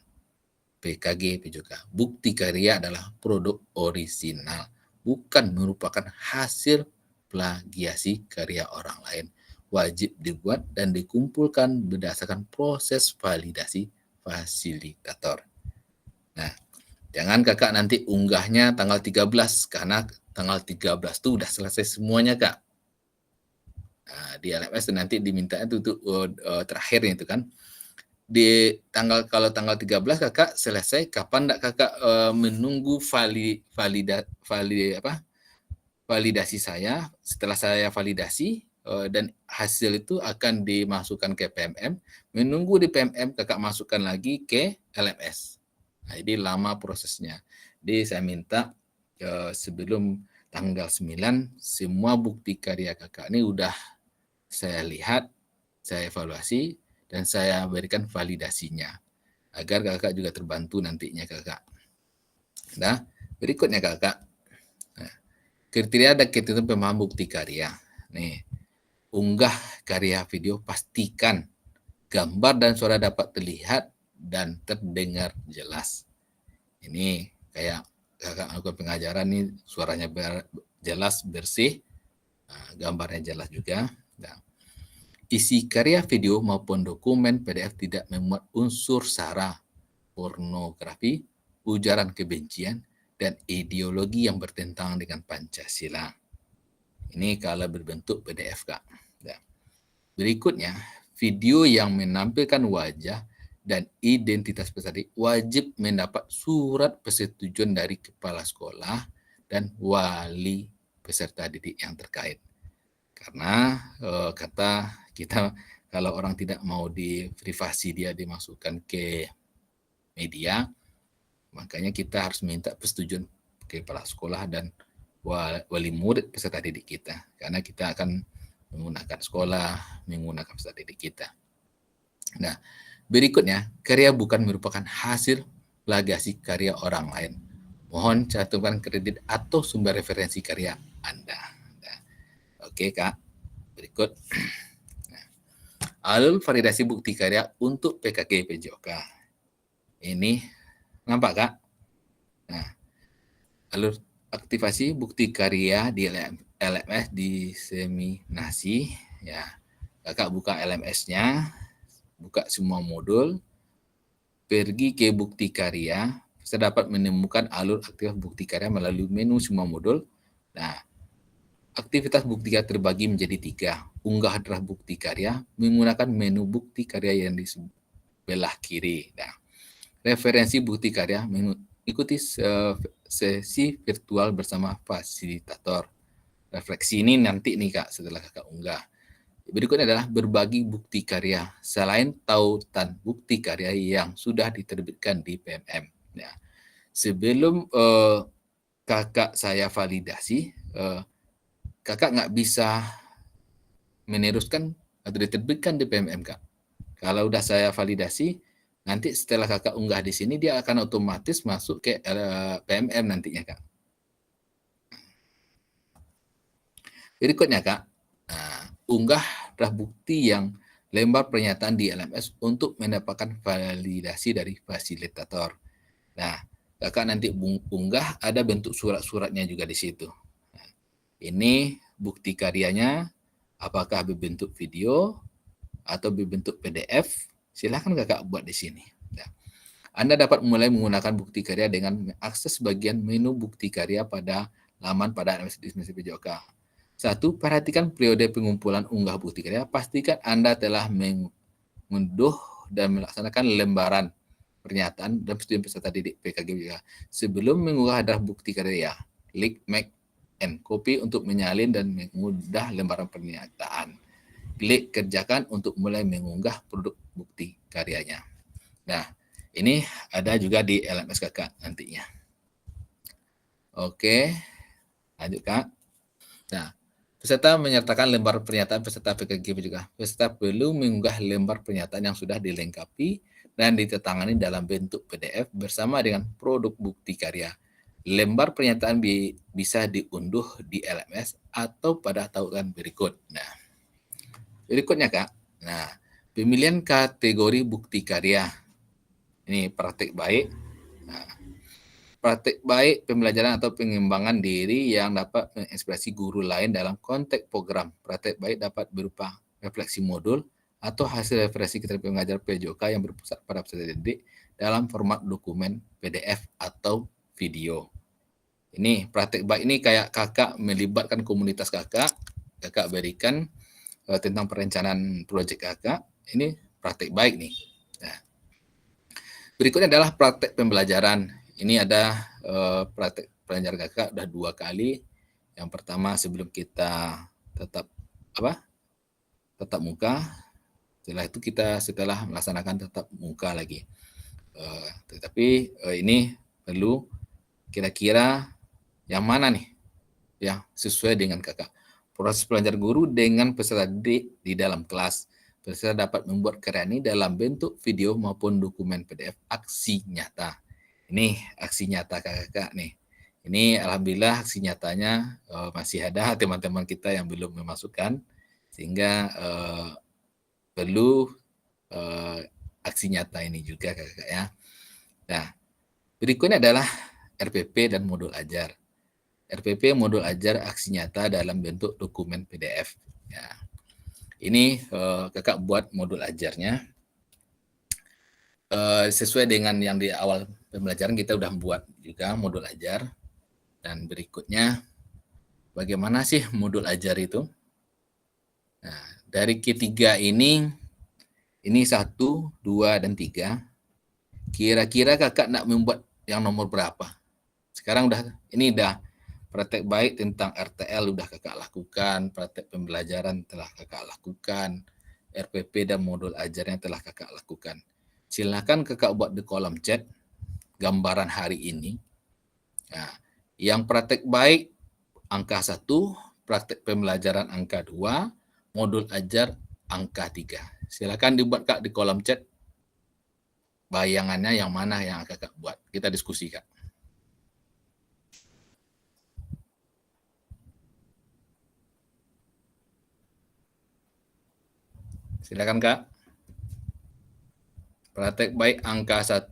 PKG PJOK. Bukti karya adalah produk orisinal, bukan merupakan hasil plagiasi karya orang lain. Wajib dibuat dan dikumpulkan berdasarkan proses validasi fasilitator. Nah, jangan kakak nanti unggahnya tanggal 13, karena tanggal 13 itu udah selesai semuanya Kak. Nah, di LMS nanti diminta itu terakhirnya itu kan. Kalau tanggal 13 kakak selesai, kapan enggak kakak menunggu validasi saya. Setelah saya validasi dan hasil itu akan dimasukkan ke PMM, menunggu di PMM kakak masukkan lagi ke LMS. Nah, jadi lama prosesnya. Jadi saya minta sebelum tanggal 9 semua bukti karya kakak ini udah saya lihat, saya evaluasi, dan saya berikan validasinya agar kakak juga terbantu nantinya kakak. Nah, berikutnya kakak. Nah, kriteria dan ketentuan pemahaman bukti karya. Nih, unggah karya video, pastikan gambar dan suara dapat terlihat dan terdengar jelas. Ini kayak kakak lakukan pengajaran nih, suaranya jelas, bersih, gambarnya jelas juga. Nah, isi karya video maupun dokumen PDF tidak memuat unsur sara, pornografi, ujaran kebencian, dan ideologi yang bertentangan dengan Pancasila. Ini kalau berbentuk PDF, Kak. Nah, berikutnya, video yang menampilkan wajah dan identitas peserta didik wajib mendapat surat persetujuan dari kepala sekolah dan wali peserta didik yang terkait. Karena kata kita, kalau orang tidak mau di privasi dia dimasukkan ke media, makanya kita harus minta persetujuan ke kepala sekolah dan wali murid peserta didik kita, karena kita akan menggunakan sekolah, menggunakan peserta didik kita. Nah, berikutnya, karya bukan merupakan hasil plagiasi karya orang lain. Mohon cantumkan kredit atau sumber referensi karya Anda. Nah, oke Kak, berikut. Nah, alur validasi bukti karya untuk PKG PJOK. Ini nampak Kak? Nah, alur aktivasi bukti karya di LMS diseminasi, ya. Kakak buka LMS-nya, buka semua modul, pergi ke bukti karya, saya dapat menemukan alur aktivitas bukti karya melalui menu semua modul. Nah, aktivitas bukti karya terbagi menjadi 3. Unggah draft bukti karya menggunakan menu bukti karya yang di sebelah kiri. Nah, referensi bukti karya mengikuti sesi virtual bersama fasilitator. Refleksi ini nanti nih Kak setelah kakak unggah. Berikutnya adalah berbagi bukti karya selain tautan bukti karya yang sudah diterbitkan di PMM. Nah, sebelum kakak saya validasi, kakak nggak bisa meneruskan atau diterbitkan di PMM Kak. Kalau udah saya validasi, nanti setelah kakak unggah di sini dia akan otomatis masuk ke PMM nantinya Kak. Berikutnya Kak, unggah draft bukti yang lembar pernyataan di LMS untuk mendapatkan validasi dari fasilitator. Nah, kakak nanti unggah ada bentuk surat-suratnya juga di situ. Nah, ini bukti karyanya, apakah berbentuk video atau berbentuk PDF, silahkan kakak buat di sini. Nah, Anda dapat mulai menggunakan bukti karya dengan mengakses bagian menu bukti karya pada laman pada LMS PJOK. 1. Perhatikan periode pengumpulan unggah bukti karya. Pastikan Anda telah mengunduh dan melaksanakan lembaran pernyataan dan persetujuan peserta didik PKG. Sebelum mengunggah draft bukti karya, klik Make and Copy untuk menyalin dan mengunggah lembaran pernyataan. Klik Kerjakan untuk mulai mengunggah produk bukti karyanya. Nah, ini ada juga di LMS kakak nantinya. Oke, lanjut Kak. Nah, peserta menyertakan lembar pernyataan peserta PKG juga. Peserta perlu mengunggah lembar pernyataan yang sudah dilengkapi dan ditandatangani dalam bentuk PDF bersama dengan produk bukti karya. Lembar pernyataan bisa diunduh di LMS atau pada tautan berikut. Nah, berikutnya Kak. Nah, pemilihan kategori bukti karya. Ini praktik baik. Nah, praktik baik pembelajaran atau pengembangan diri yang dapat menginspirasi guru lain dalam konteks program. Praktik baik dapat berupa refleksi modul atau hasil referensi keterampilan pengajar PJOK yang berpusat pada peserta didik dalam format dokumen PDF atau video. Ini praktik baik ini kayak kakak melibatkan komunitas kakak berikan tentang perencanaan proyek kakak. Ini praktik baik nih. Nah, berikutnya adalah praktik pembelajaran. Ini ada praktik pembelajaran kakak udah 2 kali. Yang pertama sebelum kita tetap muka. Setelah itu kita setelah melaksanakan tetap muka lagi. Tetapi ini perlu kira-kira yang mana nih yang sesuai dengan kakak. Proses belajar guru dengan peserta didik di dalam kelas. Peserta dapat membuat karya ini dalam bentuk video maupun dokumen PDF aksi nyata. Ini aksi nyata kakak nih. Ini alhamdulillah aksi nyatanya masih ada teman-teman kita yang belum memasukkan, sehingga perlu aksi nyata ini juga kakak ya. Nah, berikutnya adalah RPP dan modul ajar. RPP modul ajar aksi nyata dalam bentuk dokumen PDF. Ya. Ini kakak buat modul ajarnya. Sesuai dengan yang di awal pembelajaran kita udah buat juga modul ajar. Dan berikutnya, bagaimana sih modul ajar itu? Nah, dari ketiga ini 1, 2, dan 3. Kira-kira kakak nak membuat yang nomor berapa? Sekarang ini udah praktek baik tentang RTL udah kakak lakukan, praktek pembelajaran telah kakak lakukan, RPP dan modul ajarnya telah kakak lakukan. Silakan kakak buat di kolom chat gambaran hari ini. Nah, yang praktek baik angka 1, praktek pembelajaran angka 2, modul ajar angka 3. Silakan dibuat Kak di kolom chat bayangannya yang mana yang kakak buat. Kita diskusi Kak. Silakan Kak. Praktek baik angka 1,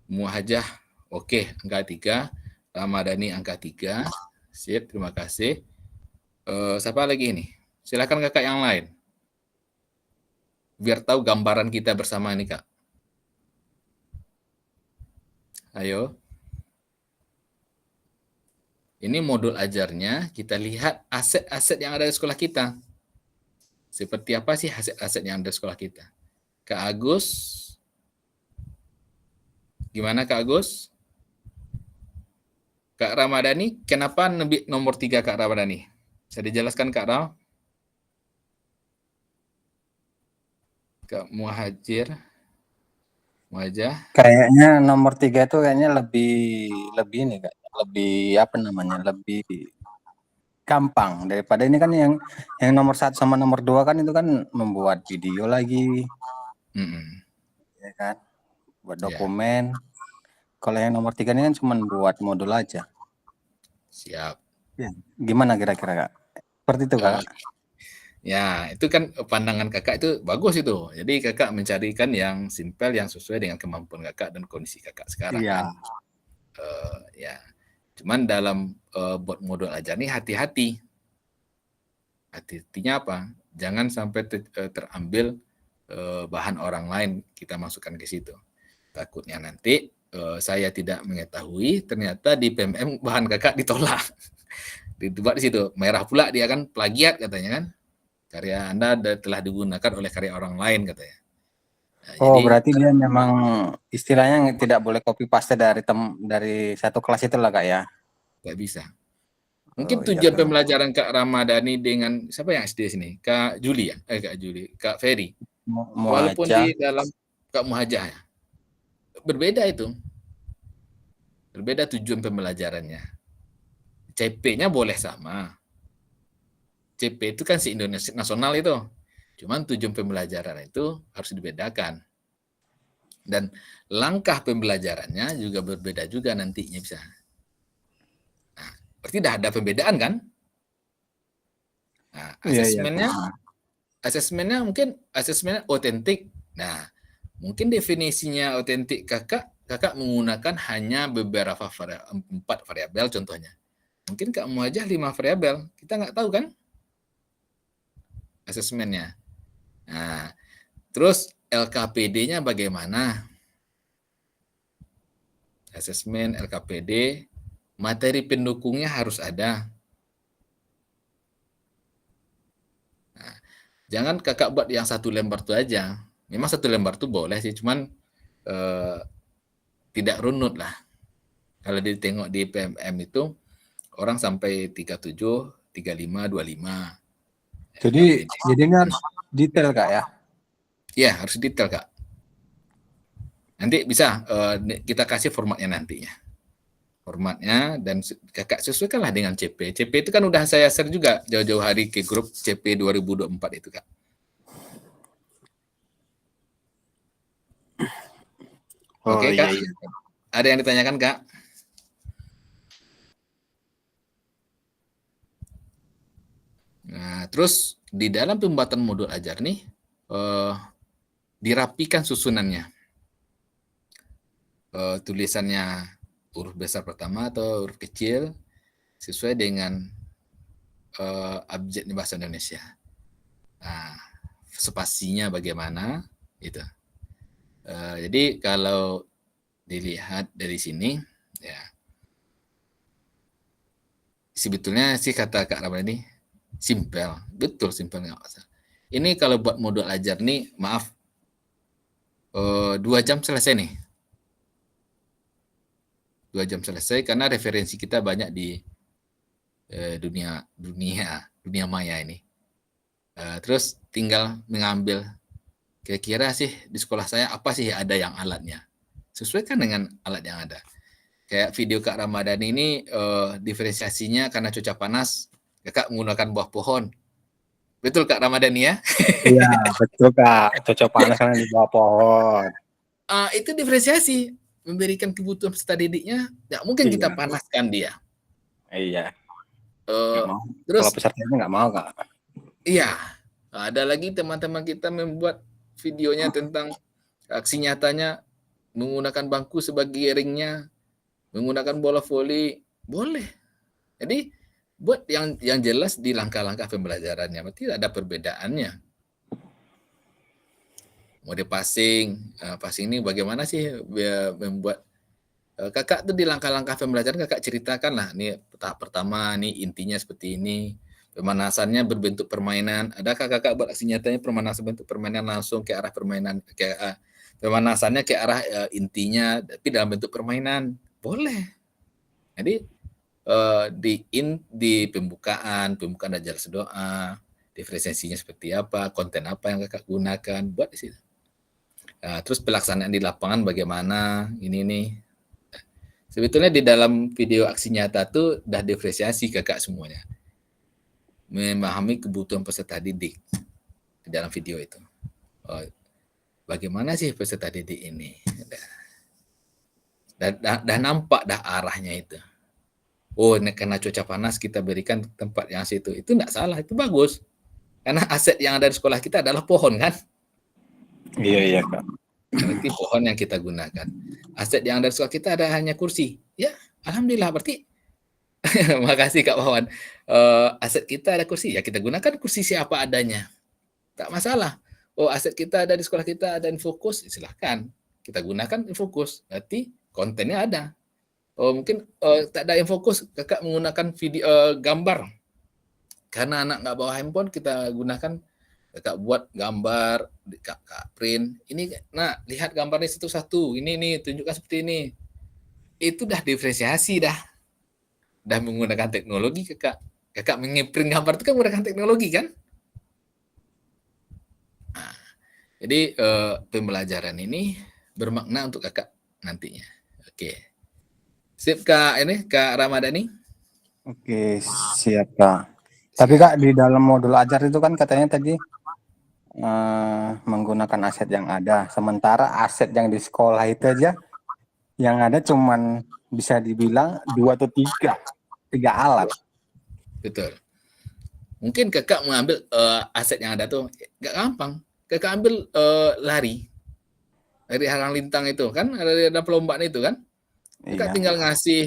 Muhajah oke, angka 3, Ramadhani angka 3. Sip, terima kasih. Siapa lagi ini? Silakan kakak yang lain. Biar tahu gambaran kita bersama ini Kak. Ayo. Ini modul ajarnya, kita lihat aset-aset yang ada di sekolah kita. Seperti apa sih aset-aset yang ada di sekolah kita? Kak Agus, gimana Kak Agus? Kak Ramadhani, kenapa nomor 3 Kak Ramadhani? Bisa dijelaskan Kak Ram? Kak Muhajah. Kayaknya nomor 3 itu kayaknya lebih ini Kak, lebih apa namanya, lebih gampang daripada ini kan yang nomor 1 sama nomor 2 kan itu kan membuat video lagi, ya kan, buat dokumen. Kalau yang nomor 3 ini kan cuma buat modul aja. Siap. Ya, gimana kira-kira Kak? Seperti itu Kak? Ya, itu kan pandangan kakak itu bagus itu. Jadi kakak mencarikan yang simpel, yang sesuai dengan kemampuan kakak dan kondisi kakak sekarang. Iya. Kan. Ya, cuman dalam buat modul ajar nih hati-hati. Hati-hatinya apa? Jangan sampai terambil bahan orang lain kita masukkan ke situ. Takutnya nanti saya tidak mengetahui, ternyata di PMM bahan kakak ditolak. Dibuat di situ, merah pula dia kan plagiat katanya kan. Karya Anda telah digunakan oleh karya orang lain katanya. Nah, jadi, berarti dia memang istilahnya tidak boleh copy paste dari satu kelas itu lah Kak ya? Nggak bisa. Mungkin tujuan pembelajaran Kak Ramadhani dengan siapa yang SD sini? Kak Juli ya? Kak Juli, Kak Ferry. Walaupun di dalam Kak Muhajah ya. Berbeda itu. berbeda tujuan pembelajarannya. CP-nya boleh sama. CP itu kan se-Indonesia nasional itu. Cuman tujuan pembelajaran itu harus dibedakan. Dan langkah pembelajarannya juga berbeda juga nantinya bisa. Nah, berarti dah ada pembedaan kan? Nah, asesmennya mungkin asesmennya otentik. Nah, mungkin definisinya otentik kakak menggunakan hanya beberapa 4 variabel contohnya. Mungkin kamu aja 5 variabel, kita nggak tahu kan asesmennya. Nah, terus LKPD-nya bagaimana? Asesmen LKPD, materi pendukungnya harus ada. Nah, jangan kakak buat yang 1 lembar itu aja. Memang 1 lembar itu boleh sih, cuman tidak runut lah. Kalau ditengok di PMM itu orang sampai 37, 35, 25. Jadi ini harus detail Kak ya? Iya, harus detail Kak. Nanti bisa kita kasih formatnya nantinya. Formatnya dan kakak sesuaikanlah dengan CP. CP itu kan udah saya share juga jauh-jauh hari ke grup CP 2024 itu Kak. Oke Kak. Iya. Ada yang ditanyakan Kak? Nah, terus di dalam pembuatan modul ajar nih dirapikan susunannya. Tulisannya huruf besar pertama atau huruf kecil sesuai dengan abjad bahasa Indonesia. Nah, spasinya bagaimana gitu. Jadi kalau dilihat dari sini ya sebetulnya sih kata Kak Ramadhani simpel, betul simpel nggak masalah. Ini kalau buat modul ajar nih, maaf 2 jam selesai nih. 2 jam selesai karena referensi kita banyak di dunia maya ini. Terus tinggal mengambil kira-kira sih di sekolah saya apa sih ada yang alatnya. Sesuaikan dengan alat yang ada. Kayak video Kak Ramadhani ini diferensiasinya karena cuaca panas, kakak menggunakan buah pohon. Betul Kak Ramadhani ya? Iya, betul Kak. Cuaca panas karena di bawah pohon. Itu diferensiasi, memberikan kebutuhan peserta didiknya, nggak mungkin kita panaskan dia. Iya. Terus kalau pesertanya nggak mau Kak. Iya, ada lagi teman-teman kita membuat videonya tentang aksi nyatanya menggunakan bangku sebagai ringnya, menggunakan bola voli, boleh. Jadi buat yang jelas di langkah-langkah pembelajarannya, berarti ada perbedaannya. Mode passing ini bagaimana sih membuat kakak tuh di langkah-langkah pembelajaran kakak ceritakan lah, nih tahap pertama nih intinya seperti ini, pemanasannya berbentuk permainan. Adakah kakak buat aksi nyatanya pemanasan bentuk permainan langsung ke arah permainan, pemanasannya ke arah intinya tapi dalam bentuk permainan? Boleh. Jadi di pembukaan ajar sedoa, diferensiasinya seperti apa, konten apa yang kakak gunakan, buat di situ. Terus pelaksanaan di lapangan bagaimana, ini nih. Sebetulnya di dalam video aksi nyata tuh udah diferensiasi kakak semuanya. Memahami kebutuhan peserta didik di dalam video itu. Bagaimana sih peserta didik ini? Dah nampak dah arahnya itu. Oh, karena cuaca panas kita berikan tempat yang situ. Itu enggak salah, itu bagus. Karena aset yang ada di sekolah kita adalah pohon kan? Iya Kak. Berarti pohon yang kita gunakan. Aset yang ada di sekolah kita ada hanya kursi. Ya, alhamdulillah berarti. Makasih Kak Wawan. Aset kita ada kursi, ya kita gunakan kursi siapa adanya. Tak masalah. Oh, aset kita ada di sekolah kita ada infokus, silahkan. Kita gunakan infokus. Berarti kontennya ada. Oh, mungkin tak ada infokus, kakak menggunakan video gambar. Karena anak nggak bawa handphone, kita gunakan kakak buat gambar, kakak print. Ini, nah lihat gambarnya satu-satu. Ini nih, tunjukkan seperti ini. Itu dah diferensiasi dah. Dah menggunakan teknologi kakak. Kakak nge-print gambar itu kan menggunakan teknologi kan? Nah, jadi pembelajaran ini bermakna untuk kakak nantinya. Oke. Sip Kak Ramadhani. Oke, siap Kak. Tapi Kak di dalam modul ajar itu kan katanya tadi menggunakan aset yang ada. Sementara aset yang di sekolah itu aja yang ada cuman bisa dibilang 2 atau 3 alat. Betul. Mungkin Kakak mengambil aset yang ada tuh nggak gampang. Kakak ambil lari halang lintang itu kan ada perlombaan itu kan. Kakak Iya. tinggal ngasih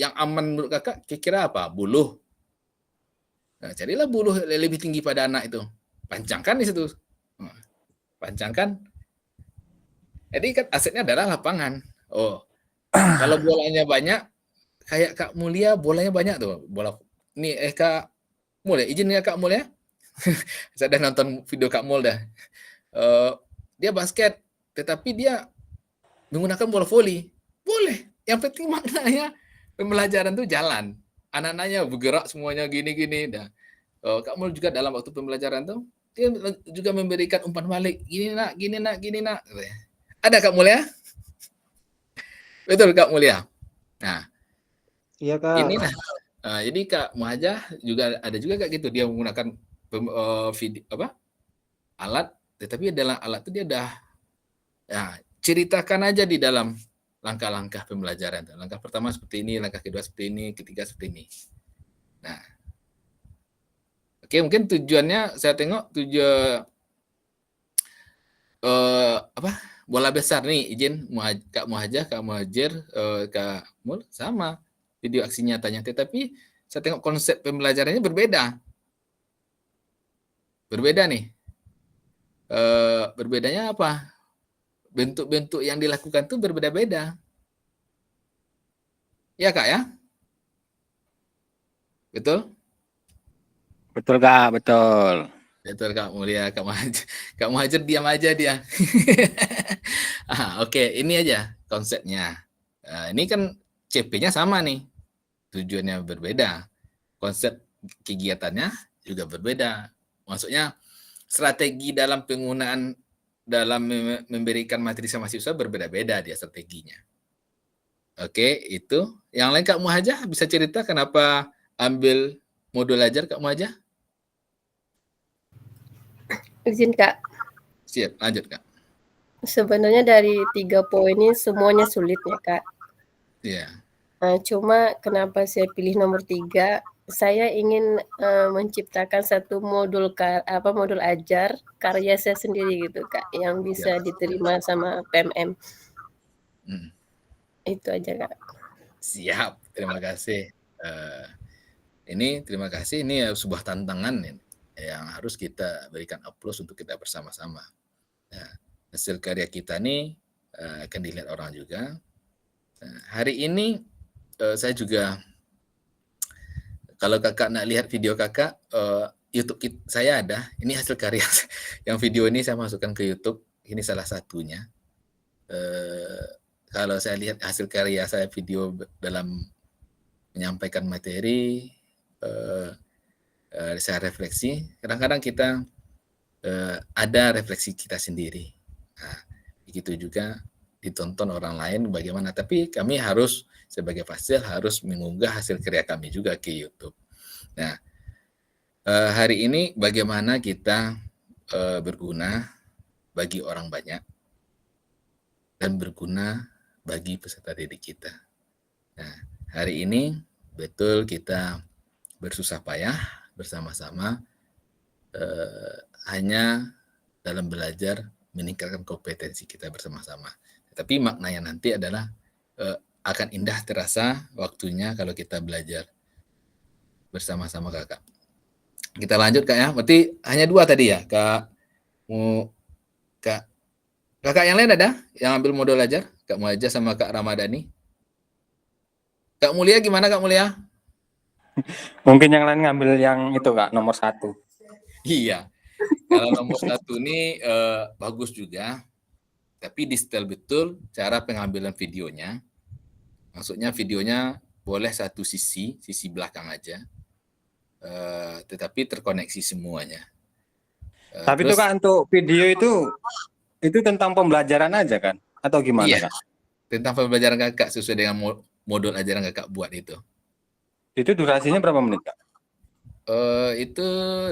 yang aman menurut kakak kira-kira apa? Buluh. Nah, carilah buluh lebih tinggi pada anak itu. Pancangkan di situ. Pancangkan. Jadi kan asetnya adalah lapangan. Oh, kalau bolanya banyak, kayak Kak Mulia bolanya banyak tuh. Bola. Nih Kak Mul ya, izin ya Kak Mul ya. Saya udah nonton video Kak Mul dah. Dia basket, tetapi dia menggunakan bola voli. Boleh. Yang penting maknanya pembelajaran tuh jalan. Anak-anaknya bergerak semuanya gini-gini. Dah. Kak Mul juga dalam waktu pembelajaran tuh dia juga memberikan umpan balik. Gini nak, gini nak, gini nak. Ada Kak Mul ya? Betul Kak Mulia. Nah, Iya Kak. ini nah, jadi Kak Muhajah juga ada juga Kak gitu dia menggunakan video alat, tetapi dalam alat itu dia dah ceritakan aja di dalam langkah-langkah pembelajaran. Langkah pertama seperti ini, langkah kedua seperti ini, ketiga seperti ini. Nah, oke mungkin tujuannya saya tengok bola besar nih, izin Kak Muhajah, Kak Muhajir, Kak Mul sama video aksi nyatanya, tetapi saya tengok konsep pembelajarannya berbeda. Berbeda nih. Berbedanya apa? Bentuk-bentuk yang dilakukan tuh berbeda-beda. Ya Kak ya? Betul? Betul Kak, betul. Betul Kak Mulia, Kak Muhajir diam aja dia. Oke, ini aja konsepnya. Ini kan CP-nya sama nih. Tujuannya berbeda. Konsep kegiatannya juga berbeda. Maksudnya strategi dalam penggunaan dalam memberikan materi sama siswa berbeda-beda dia strateginya. Oke, itu. Yang lain Kak Muhajah bisa cerita kenapa ambil modul ajar Kak Muhajah? Izin Kak. Siap, lanjut Kak. Sebenarnya dari 3 poin ini semuanya sulit ya Kak. Iya. Cuma kenapa saya pilih nomor 3, saya ingin menciptakan satu modul modul ajar karya saya sendiri gitu Kak, yang bisa diterima sama PMM. Itu aja Kak. Siap, terima kasih. Ini terima kasih, ini sebuah tantangan yang harus kita berikan aplaus untuk kita bersama-sama. Nah, hasil karya kita ini akan dilihat orang juga. Nah, hari ini saya juga, kalau kakak nak lihat video kakak, YouTube saya ada, ini hasil karya. Yang video ini saya masukkan ke YouTube, ini salah satunya. Kalau saya lihat hasil karya saya video dalam menyampaikan materi, saya refleksi, kadang-kadang kita ada refleksi kita sendiri. Nah, begitu juga ditonton orang lain bagaimana, tapi kami harus sebagai Fasil harus mengunggah hasil karya kami juga ke YouTube. Nah, hari ini bagaimana kita berguna bagi orang banyak dan berguna bagi peserta didik kita. Nah, hari ini betul kita bersusah payah bersama-sama hanya dalam belajar meningkatkan kompetensi kita bersama-sama. Tapi maknanya nanti adalah akan indah terasa waktunya kalau kita belajar bersama-sama kakak. Kita lanjut Kak ya, berarti hanya 2 tadi ya Kak. Kakak yang lain ada yang ambil modul ajar? Kak Muhajah sama Kak Ramadhani. Kak Mulia gimana Kak Mulia? Mungkin yang lain ngambil yang itu Kak, nomor 1. Iya, kalau nomor 1 ini bagus juga, tapi di setel betul cara pengambilan videonya. Maksudnya videonya boleh satu sisi belakang aja, tetapi terkoneksi semuanya. Tapi itu Kak, untuk video itu tentang pembelajaran aja kan? Atau gimana iya, Kak? tentang pembelajaran kakak sesuai dengan modul ajaran kakak buat itu. Itu durasinya berapa menit, Kak? Itu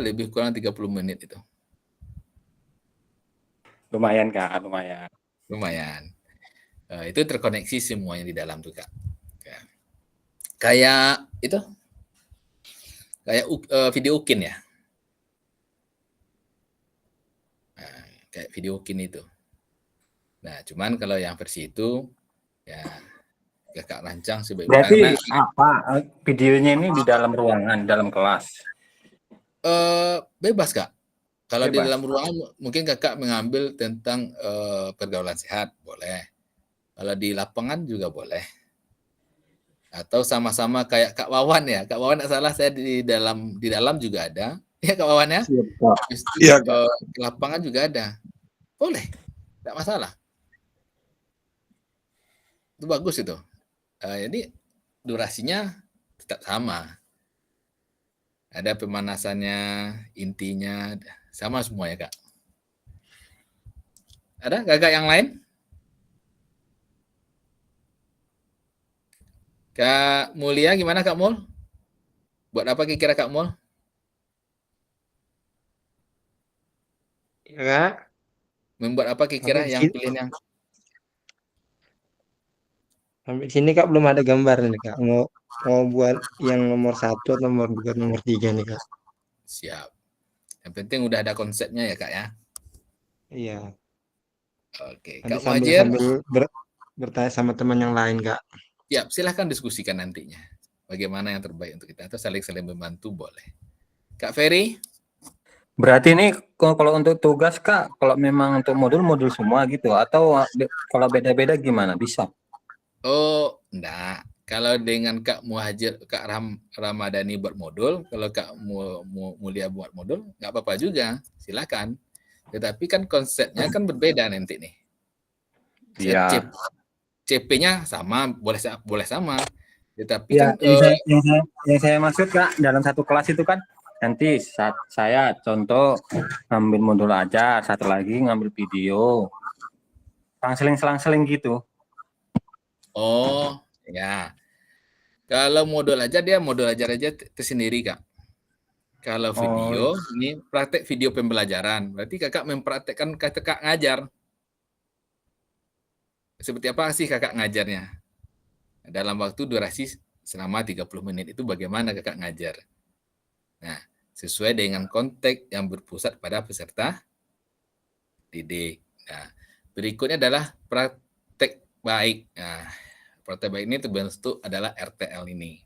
lebih kurang 30 menit itu. Lumayan, Kak, lumayan. Lumayan. Itu terkoneksi semuanya di dalam tuh, Kak. Kayak itu, kayak video Ukin ya. Nah, kayak video Ukin itu. Nah, cuman kalau yang versi itu, ya kakak rancang Berarti apa videonya ini di dalam ruangan, dalam kelas? Bebas, Kak. Kalau di Bebas. dalam ruangan mungkin kakak mengambil tentang pergaulan sehat, boleh. Kalau di lapangan juga boleh. Atau sama-sama kayak Kak Wawan ya. Kak Wawan nggak salah saya di dalam juga ada. Ya Kak Wawan ya. Iya, Di lapangan juga ada. Boleh, nggak masalah. Itu bagus itu. Jadi durasinya tetap sama. Ada pemanasannya, intinya sama semua ya Kak. Ada kakak yang lain? Kak Mulia gimana Kak Mul? Buat apa kira-kira Kak Mul? Ya, Kak. Membuat apa kira-kira yang pilihan yang? Sampai sini Kak belum ada gambar nih Kak. Mau buat yang nomor 1 atau nomor 2, nomor 3 nih Kak. Siap. Yang penting udah ada konsepnya ya Kak ya. Iya. Oke. Nanti Kak Muhajir. sambil bertanya sama teman yang lain Kak. Siap, silahkan diskusikan nantinya. Bagaimana yang terbaik untuk kita atau saling membantu boleh. Kak Ferry? Berarti ini kalau untuk tugas Kak, kalau memang untuk modul semua gitu atau kalau beda-beda gimana? Bisa? Oh, enggak. Kalau dengan Kak Muhajir, Kak Ramadhani buat modul, kalau Kak Mulia buat modul, nggak apa-apa juga, silakan. Tetapi kan konsepnya kan berbeda nanti nih. Iya. CP-nya sama, boleh sama. Tetapi ya, kan yang saya maksud Kak, dalam satu kelas itu kan nanti saat saya contoh ngambil modul aja, satu lagi ngambil video. Selang-seling gitu. Oh, ya. Kalau modul aja dia modul ajar aja tersendiri, Kak. Kalau video, ini praktek video pembelajaran. Berarti kakak mempraktekkan kakak ngajar. Seperti apa sih kakak ngajarnya? Dalam waktu durasi selama 30 menit itu bagaimana kakak ngajar? Nah, sesuai dengan konteks yang berpusat pada peserta didik. Nah, berikutnya adalah praktek baik. Nah, praktek baik ini terbentuk adalah RTL ini.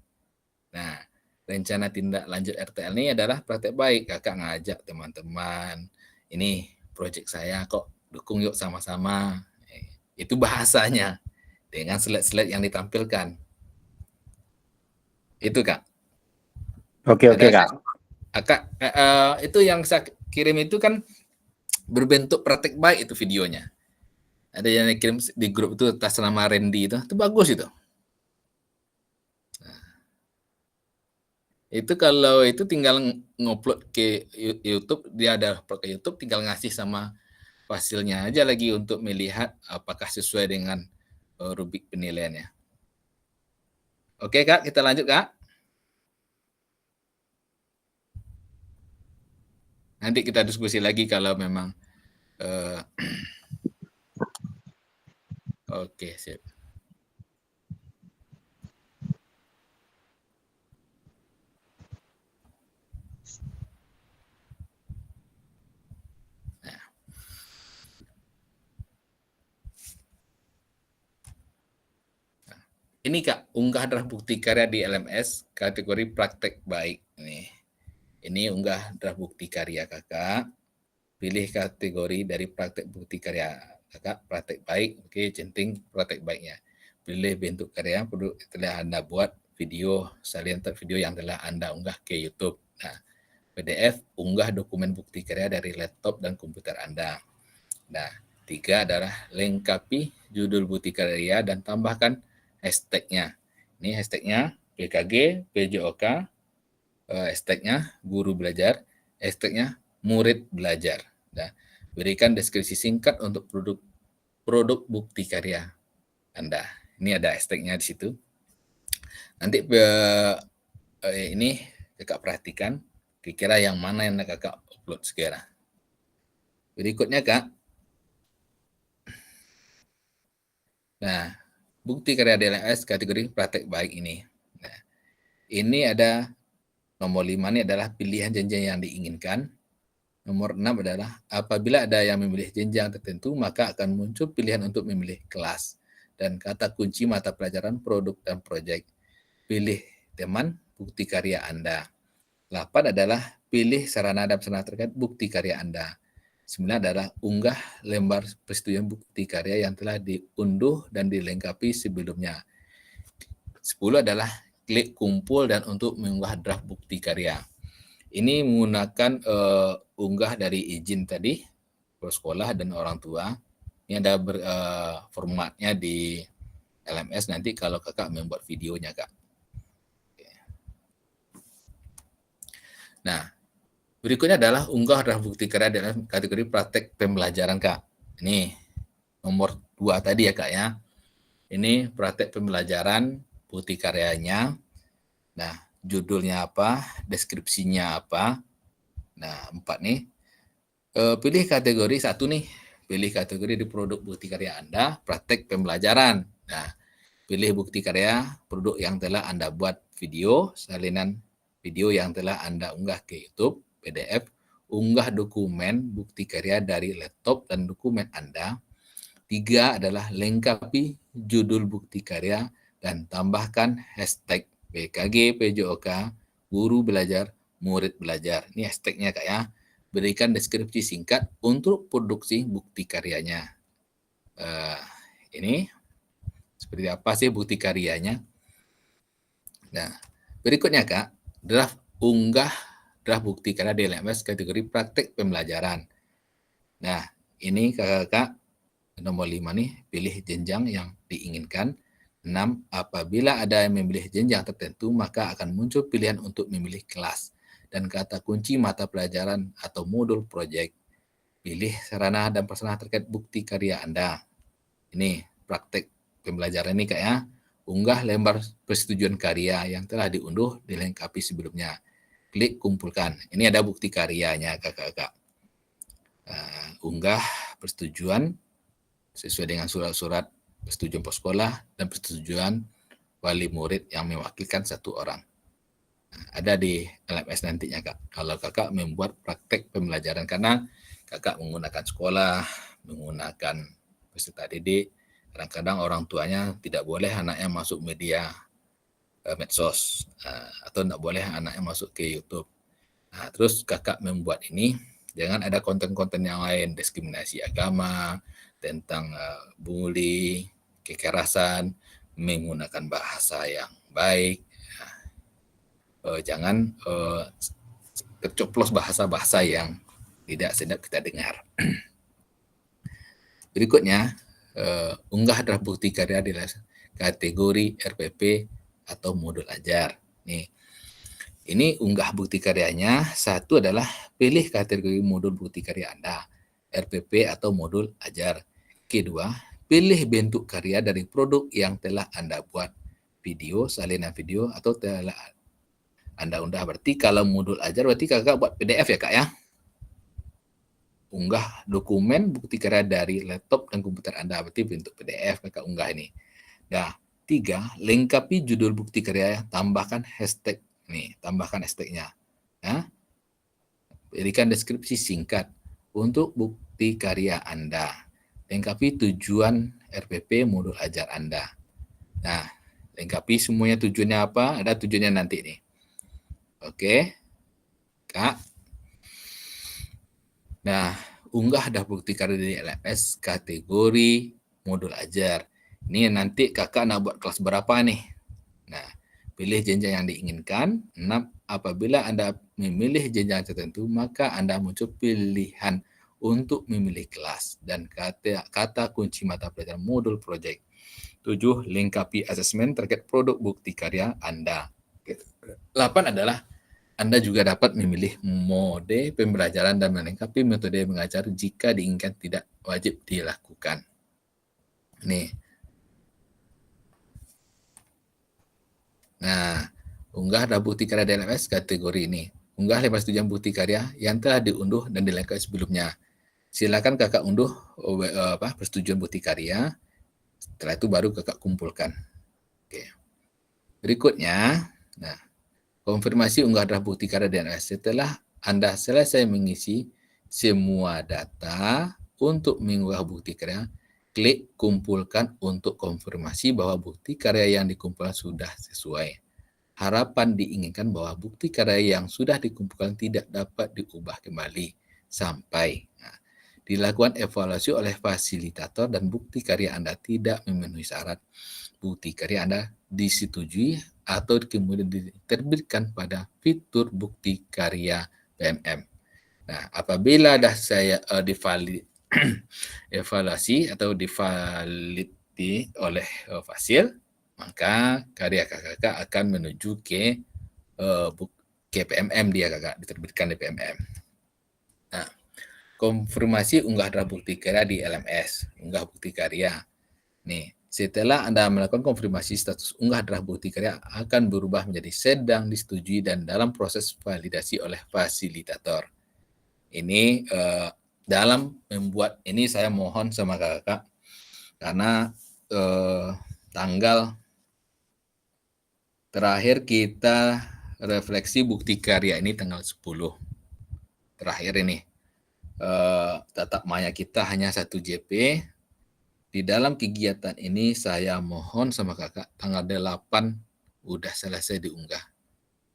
Nah, rencana tindak lanjut RTL ini adalah praktek baik. Kakak ngajak teman-teman, ini proyek saya kok, dukung yuk sama-sama. Itu bahasanya dengan slide-slide yang ditampilkan. Itu Kak. Oke Kak. Kak, itu yang saya kirim itu kan berbentuk praktek baik itu videonya. Ada yang kirim di grup itu atas nama Randy itu bagus itu. Nah, itu kalau itu tinggal ngupload ke YouTube, dia ada upload ke YouTube, tinggal ngasih sama hasilnya aja lagi untuk melihat apakah sesuai dengan rubrik penilaiannya. Oke Kak, kita lanjut Kak. Nanti kita diskusi lagi kalau memang oke, sip. Ini Kak, unggah draft bukti karya di LMS kategori praktek baik. Ini unggah draft bukti karya Kakak. Pilih kategori dari praktek bukti karya Kakak, praktek baik. Oke, centing praktek baiknya. Pilih bentuk karya produk telah Anda buat, video, salin video yang telah Anda unggah ke YouTube. Nah, PDF, unggah dokumen bukti karya dari laptop dan komputer Anda. Nah, 3 adalah lengkapi judul bukti karya dan tambahkan hashtag-nya. Ini hashtag-nya PKG, PJOK, hashtag-nya guru belajar, hashtag-nya murid belajar. Nah, berikan deskripsi singkat untuk produk bukti karya. Anda. Ini ada hashtag-nya di situ. Nanti ini kakak perhatikan kira-kira yang mana yang kakak upload sekarang. Berikutnya kak. Nah, bukti karya DLMS kategori praktek baik ini. Nah, ini ada nomor 5 ini adalah pilihan jenjang yang diinginkan. Nomor 6 adalah apabila ada yang memilih jenjang tertentu, maka akan muncul pilihan untuk memilih kelas. Dan kata kunci mata pelajaran produk dan proyek. Pilih teman bukti karya Anda. 8 adalah pilih sarana dan prasarana terkait bukti karya Anda. 9 adalah unggah lembar persetujuan bukti karya yang telah diunduh dan dilengkapi sebelumnya. 10 adalah klik kumpul dan untuk mengunggah draft bukti karya. Ini menggunakan unggah dari izin tadi, sekolah dan orang tua. Ini ada formatnya di LMS nanti kalau kakak membuat videonya kak. Nah, berikutnya adalah unggah draft bukti karya dalam kategori praktek pembelajaran kak. Ini nomor 2 tadi ya kak ya. Ini praktek pembelajaran bukti karyanya. Nah, judulnya apa, deskripsinya apa. Nah, 4 nih. Pilih kategori 1 nih. Pilih kategori di produk bukti karya Anda, praktek pembelajaran. Nah, pilih bukti karya produk yang telah Anda buat video, salinan video yang telah Anda unggah ke YouTube, PDF, unggah dokumen bukti karya dari laptop dan dokumen Anda. 3 adalah lengkapi judul bukti karya dan tambahkan hashtag PKG, PJOK, guru belajar, murid belajar. Ini hashtagnya kak ya. Berikan deskripsi singkat untuk produksi bukti karyanya. Ini seperti apa sih bukti karyanya? Nah, berikutnya kak, unggah draft bukti karya DLMS kategori praktek pembelajaran. Nah, ini kakak nomor 5 nih, pilih jenjang yang diinginkan. 6, apabila ada yang memilih jenjang tertentu, maka akan muncul pilihan untuk memilih kelas. Dan kata kunci mata pelajaran atau modul proyek. Pilih sarana dan prasarana terkait bukti karya Anda. Ini praktek pembelajaran ini kak ya. Unggah lembar persetujuan karya yang telah diunduh dilengkapi sebelumnya. Klik kumpulkan. Ini ada bukti karyanya kakak-kakak. Unggah persetujuan sesuai dengan surat-surat persetujuan sekolah dan persetujuan wali murid yang mewakilkan 1 orang. Ada di LMS nantinya kak. Kalau kakak membuat praktek pembelajaran karena kakak menggunakan sekolah, menggunakan peserta didik, kadang-kadang orang tuanya tidak boleh anaknya masuk media medsos atau tidak boleh anaknya masuk ke YouTube. Nah, terus kakak membuat ini, jangan ada konten-konten yang lain, diskriminasi agama, tentang bully, kekerasan, menggunakan bahasa yang baik. Jangan tercoplos bahasa-bahasa yang tidak sedap kita dengar. Berikutnya, unggah draft bukti karya di kategori RPP atau modul ajar. Ini unggah bukti karyanya. 1 adalah pilih kategori modul bukti karya Anda, RPP atau modul ajar. Kedua, pilih bentuk karya dari produk yang telah Anda buat, video, salinan video, atau telah Anda unggah. Berarti kalau modul ajar berarti kakak buat PDF ya kak ya. Unggah dokumen bukti karya dari laptop dan komputer Anda, berarti bentuk PDF kakak unggah ini. Nah, 3, lengkapi judul bukti karya, tambahkan hashtag. Nih, tambahkan hashtagnya. Ya. Berikan deskripsi singkat untuk bukti karya Anda. Lengkapi tujuan RPP modul ajar Anda. Nah, lengkapi semuanya tujuannya apa? Ada tujuannya nanti nih. Oke, kak. Nah, unggah dah bukti karya dari LMS kategori modul ajar. Ini nanti kakak nak buat kelas berapa nih? Nah, pilih jenjang yang diinginkan. 6, apabila Anda memilih jenjang tertentu, maka Anda muncul pilihan untuk memilih kelas dan kata kunci mata pelajaran modul proyek. 7, lengkapi asesmen terkait produk bukti karya Anda. 8 adalah Anda juga dapat memilih mode pembelajaran dan melengkapi metode mengajar jika diinginkan tidak wajib dilakukan. Nih, Nah, unggah draft bukti karya di LMS kategori ini. Unggah lembar setujuan bukti karya yang telah diunduh dan dilengkapi sebelumnya. Silakan kakak unduh persetujuan bukti karya. Setelah itu baru kakak kumpulkan. Oke. Berikutnya, nah, konfirmasi unggah draft bukti karya di LMS. Setelah Anda selesai mengisi semua data untuk mengunggah bukti karya, klik kumpulkan untuk konfirmasi bahwa bukti karya yang dikumpulkan sudah sesuai. Harapan diinginkan bahwa bukti karya yang sudah dikumpulkan tidak dapat diubah kembali sampai dilakukan evaluasi oleh fasilitator dan bukti karya Anda tidak memenuhi syarat. Bukti karya Anda disetujui atau kemudian diterbitkan pada fitur bukti karya PMM. Nah, apabila dah saya evaluasi atau divalidasi oleh fasil, maka karya kakak akan menuju ke PMM dia kakak, diterbitkan di PMM. Nah, konfirmasi unggah draft bukti karya di LMS, unggah bukti karya. Nih, setelah Anda melakukan konfirmasi, status unggah draft bukti karya akan berubah menjadi sedang disetujui dan dalam proses validasi oleh fasilitator. Ini dalam membuat ini saya mohon sama kakak karena tanggal terakhir kita refleksi bukti karya ini tanggal 10. Terakhir ini. Tatap maya kita hanya 1 JP. Di dalam kegiatan ini saya mohon sama kakak tanggal 8 udah selesai diunggah.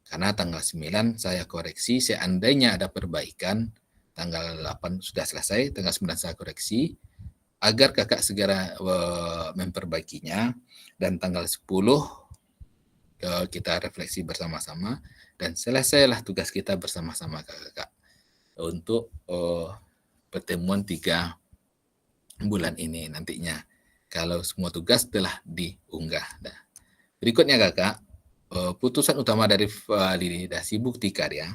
Karena tanggal 9 saya koreksi, seandainya ada perbaikan, tanggal 8 sudah selesai, tanggal 9 saya koreksi, agar kakak segera memperbaikinya, dan tanggal 10 kita refleksi bersama-sama, dan selesailah tugas kita bersama-sama kakak untuk pertemuan 3 bulan ini nantinya, kalau semua tugas telah diunggah. Nah, berikutnya kakak, putusan utama dari validasi bukti karya,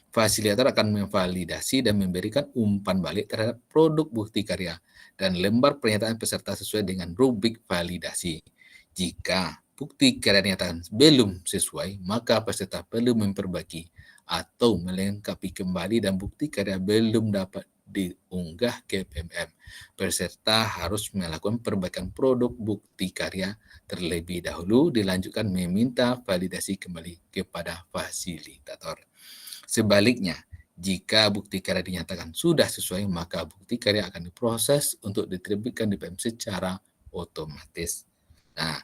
fasilitator akan memvalidasi dan memberikan umpan balik terhadap produk bukti karya dan lembar pernyataan peserta sesuai dengan rubrik validasi. Jika bukti karya dinyatakan belum sesuai, maka peserta perlu memperbaiki atau melengkapi kembali dan bukti karya belum dapat diunggah ke PMM. Peserta harus melakukan perbaikan produk bukti karya terlebih dahulu, dilanjutkan meminta validasi kembali kepada fasilitator. Sebaliknya, jika bukti karya dinyatakan sudah sesuai, maka bukti karya akan diproses untuk diterbitkan di PMM secara otomatis. Nah,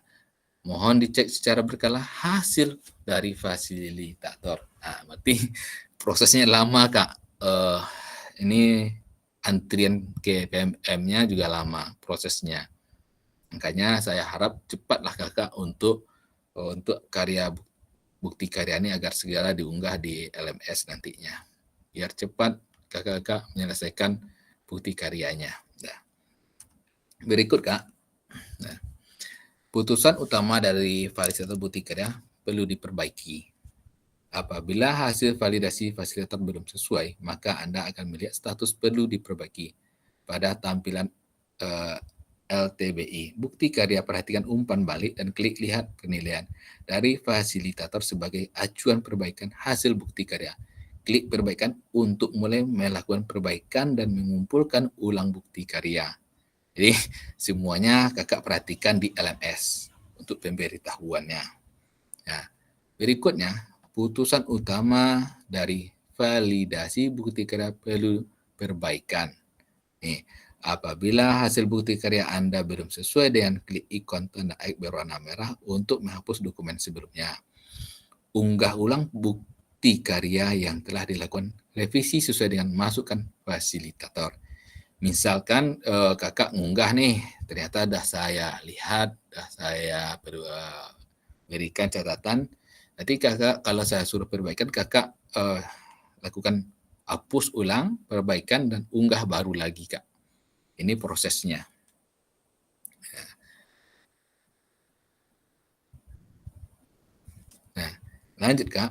mohon dicek secara berkala hasil dari fasilitator. Nah, berarti prosesnya lama, Kak. Ini antrian ke PMM-nya juga lama prosesnya. Makanya saya harap cepatlah kakak untuk karya bukti karya ini agar segera diunggah di LMS nantinya. Biar cepat kakak-kakak menyelesaikan bukti karyanya. Nah, berikut kak. Nah, putusan utama dari fasilitator bukti karya perlu diperbaiki. Apabila hasil validasi fasilitator belum sesuai, maka Anda akan melihat status perlu diperbaiki pada tampilan LTBI. Bukti karya, perhatikan umpan balik dan klik lihat penilaian dari fasilitator sebagai acuan perbaikan hasil bukti karya. Klik perbaikan untuk mulai melakukan perbaikan dan mengumpulkan ulang bukti karya. Jadi semuanya kakak perhatikan di LMS untuk pemberitahuannya. Nah, berikutnya, putusan utama dari validasi bukti karya perlu perbaikan. Nih, apabila hasil bukti karya Anda belum sesuai dengan klik ikon tanda X berwarna merah untuk menghapus dokumen sebelumnya. Unggah ulang bukti karya yang telah dilakukan revisi sesuai dengan masukan fasilitator. Misalkan kakak ngunggah nih, ternyata dah saya lihat, dah saya berikan catatan. Nanti kakak kalau saya suruh perbaikan, kakak lakukan hapus ulang, perbaikan, dan unggah baru lagi kak. Ini prosesnya. Nah, lanjut kak.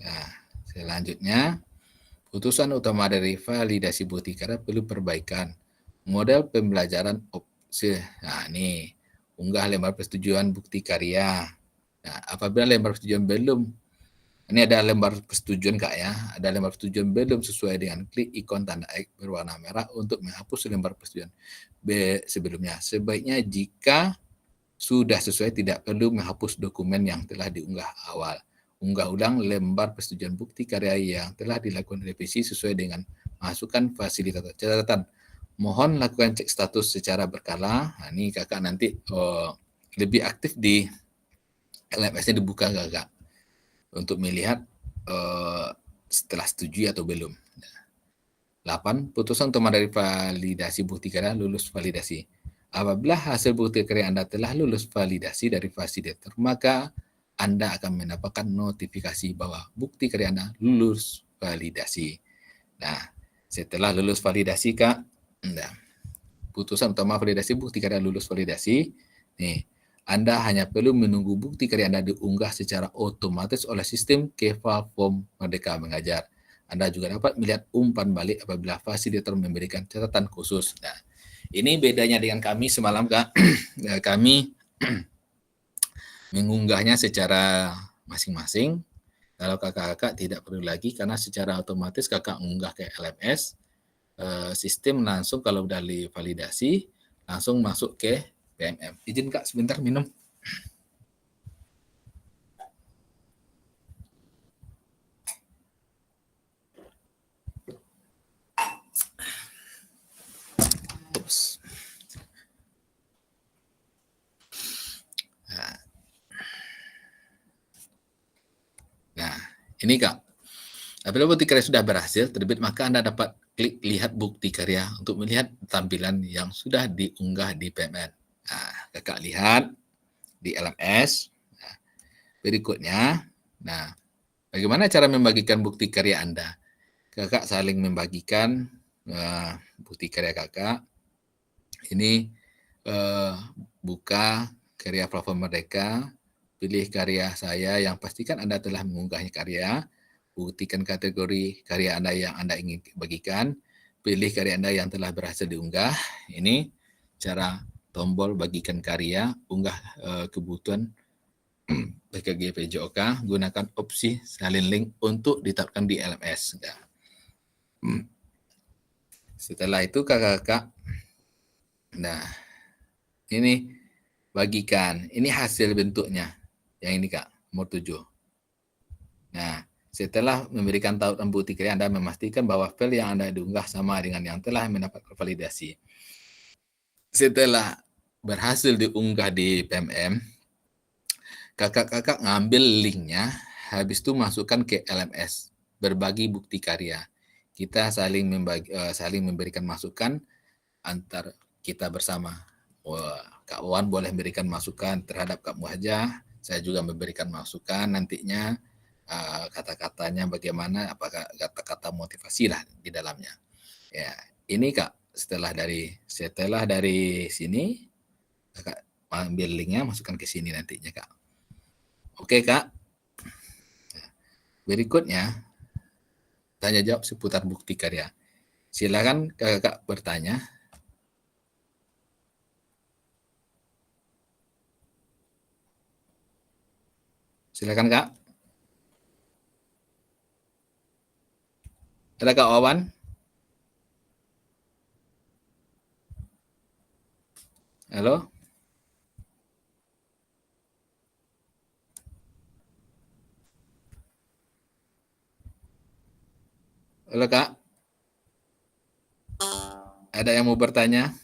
Nah, selanjutnya Putusan utama dari validasi bukti karya perlu perbaikan. Model pembelajaran nah nih, unggah lembar persetujuan bukti karya. Nah, apabila lembar persetujuan belum, ini ada lembar persetujuan Kak ya, ada lembar persetujuan belum sesuai dengan, klik ikon tanda X berwarna merah untuk menghapus lembar persetujuan sebelumnya. Sebaiknya jika sudah sesuai tidak perlu menghapus dokumen yang telah diunggah awal. Unggah ulang lembar persetujuan bukti karya yang telah dilakukan revisi sesuai dengan masukan fasilitator. Catatan, mohon lakukan cek status secara berkala. Nah, ini kakak nanti lebih aktif di LMS-nya dibuka kakak untuk melihat setelah setuju atau belum. 8. Putusan utama dari validasi bukti karya lulus validasi. Apabila hasil bukti karya Anda telah lulus validasi dari fasilitator, maka Anda akan mendapatkan notifikasi bahwa bukti karya Anda lulus validasi. Nah, setelah lulus validasi Kak, nah, putusan utama validasi bukti karya lulus validasi, nih, Anda hanya perlu menunggu bukti karya Anda diunggah secara otomatis oleh sistem Keva Form Merdeka Mengajar. Anda juga dapat melihat umpan balik apabila fasilitator memberikan catatan khusus. Nah, ini bedanya dengan kami semalam Kak. Kami mengunggahnya secara masing-masing. Kalau kakak-kakak tidak perlu lagi karena secara otomatis kakak mengunggah ke LMS, sistem langsung kalau udah validasi langsung masuk ke PMM. Izin Kak sebentar minum. Ups. Nah, ini Kak. Apabila bukti karya sudah berhasil terbit, maka Anda dapat klik lihat bukti karya untuk melihat tampilan yang sudah diunggah di PMN. Nah, kakak lihat di LMS. Nah, berikutnya, nah, bagaimana cara membagikan bukti karya Anda? Kakak saling membagikan bukti karya kakak. Ini buka karya platform Merdeka, pilih karya saya yang pastikan Anda telah mengunggahnya karya, buktikan kategori karya Anda yang Anda ingin bagikan, pilih karya Anda yang telah berhasil diunggah. Ini cara tombol bagikan karya, unggah kebutuhan PKG PJOK, gunakan opsi salin link untuk ditetapkan di LMS. Setelah itu kakak-kakak, nah ini bagikan, ini hasil bentuknya, yang ini Kak, nomor 7. Nah, setelah memberikan tautan bukti karya, Anda memastikan bahwa file yang Anda diunggah sama dengan yang telah mendapat validasi. Setelah berhasil diunggah di PMM, kakak-kakak ngambil linknya, habis itu masukkan ke LMS, berbagi bukti karya. Kita saling memberikan masukan antar kita bersama. Kak Wan boleh memberikan masukan terhadap Kak Muhajah, saya juga memberikan masukan nantinya kata-katanya bagaimana, apakah kata-kata motivasi lah di dalamnya. Ya, ini Kak, setelah dari sini Kakak ambil linknya, masukkan ke sini nantinya Kak. Oke Kak. Berikutnya tanya jawab seputar bukti karya. Silakan Kakak bertanya. Silakan Kak. Ada Kak Wawan? Halo? Halo Kak? Ada yang mau bertanya?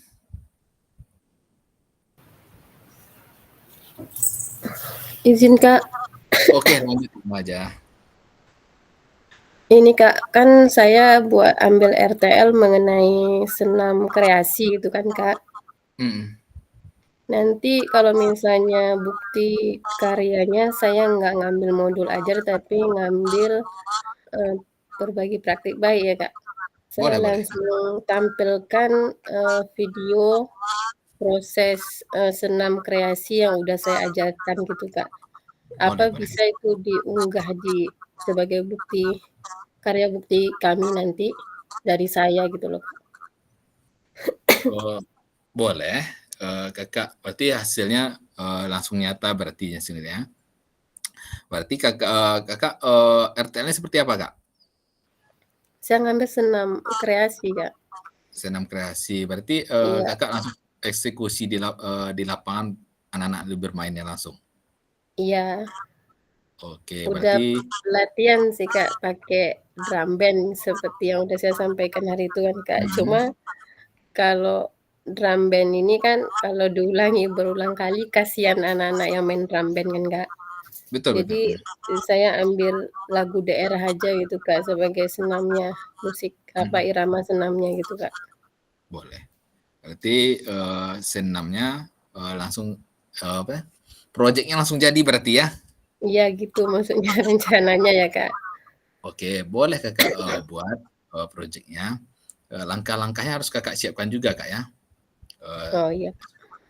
Izin Kak. Oke, lanjut aja. Ini Kak, kan saya buat ambil RTL mengenai senam kreasi gitu kan Kak. Nanti kalau misalnya bukti karyanya saya nggak ngambil modul ajar tapi ngambil berbagi praktik baik ya Kak. Saya langsung tampilkan video proses senam kreasi yang udah saya ajarkan gitu Kak. Apa bisa itu diunggah sebagai bukti? karya bukti kami nanti dari saya gitu loh. Oh, boleh. Kakak, berarti hasilnya langsung nyata berarti hasilnya. Berarti kakak RTL-nya seperti apa, Kak? Saya ngambil senam kreasi, Kak. Senam kreasi. Berarti Iya. kakak langsung eksekusi di lapangan anak-anak bermainnya langsung. Iya. Oke, Udah berarti latihan sih Kak, pakai drum band seperti yang udah saya sampaikan hari itu kan Kak. Cuma kalau drum band ini kan kalau diulangi berulang kali kasihan anak-anak yang main drum band kan Kak. betul. Jadi saya ambil lagu daerah aja gitu Kak sebagai senamnya, musik irama senamnya gitu Kak. Boleh. Berarti senamnya langsung proyeknya langsung jadi berarti ya? Iya gitu maksudnya rencananya ya Kak. Oke, boleh kakak buat proyeknya. Langkah-langkahnya harus kakak siapkan juga Kak ya. Oh iya.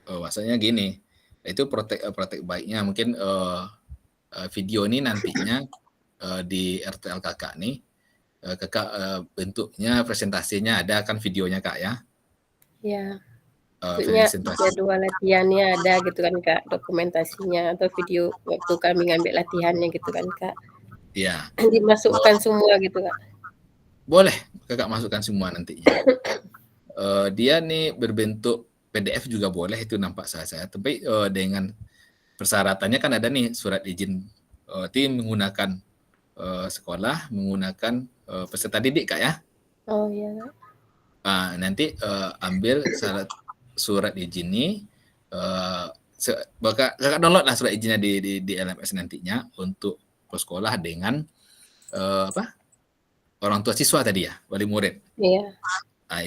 Maksudnya gini, itu praktek baiknya mungkin video ini nantinya di RTL kakak nih, kakak bentuknya presentasinya ada kan videonya Kak ya? Iya. Maksudnya jadwal latihannya ada gitu kan Kak, dokumentasinya atau video waktu kami ngambil latihannya gitu kan Kak. Iya. Dimasukkan semua gitu Kak. Boleh kakak masukkan semua nantinya. Dia nih berbentuk PDF juga boleh, itu nampak saya. Tapi dengan persyaratannya kan ada nih surat izin tim menggunakan sekolah, menggunakan peserta didik Kak ya. Oh iya Kak. Nanti ambil surat izin ini, kakak download lah surat izinnya di LMS nantinya untuk ke sekolah dengan orang tua siswa tadi ya, wali murid. Iya.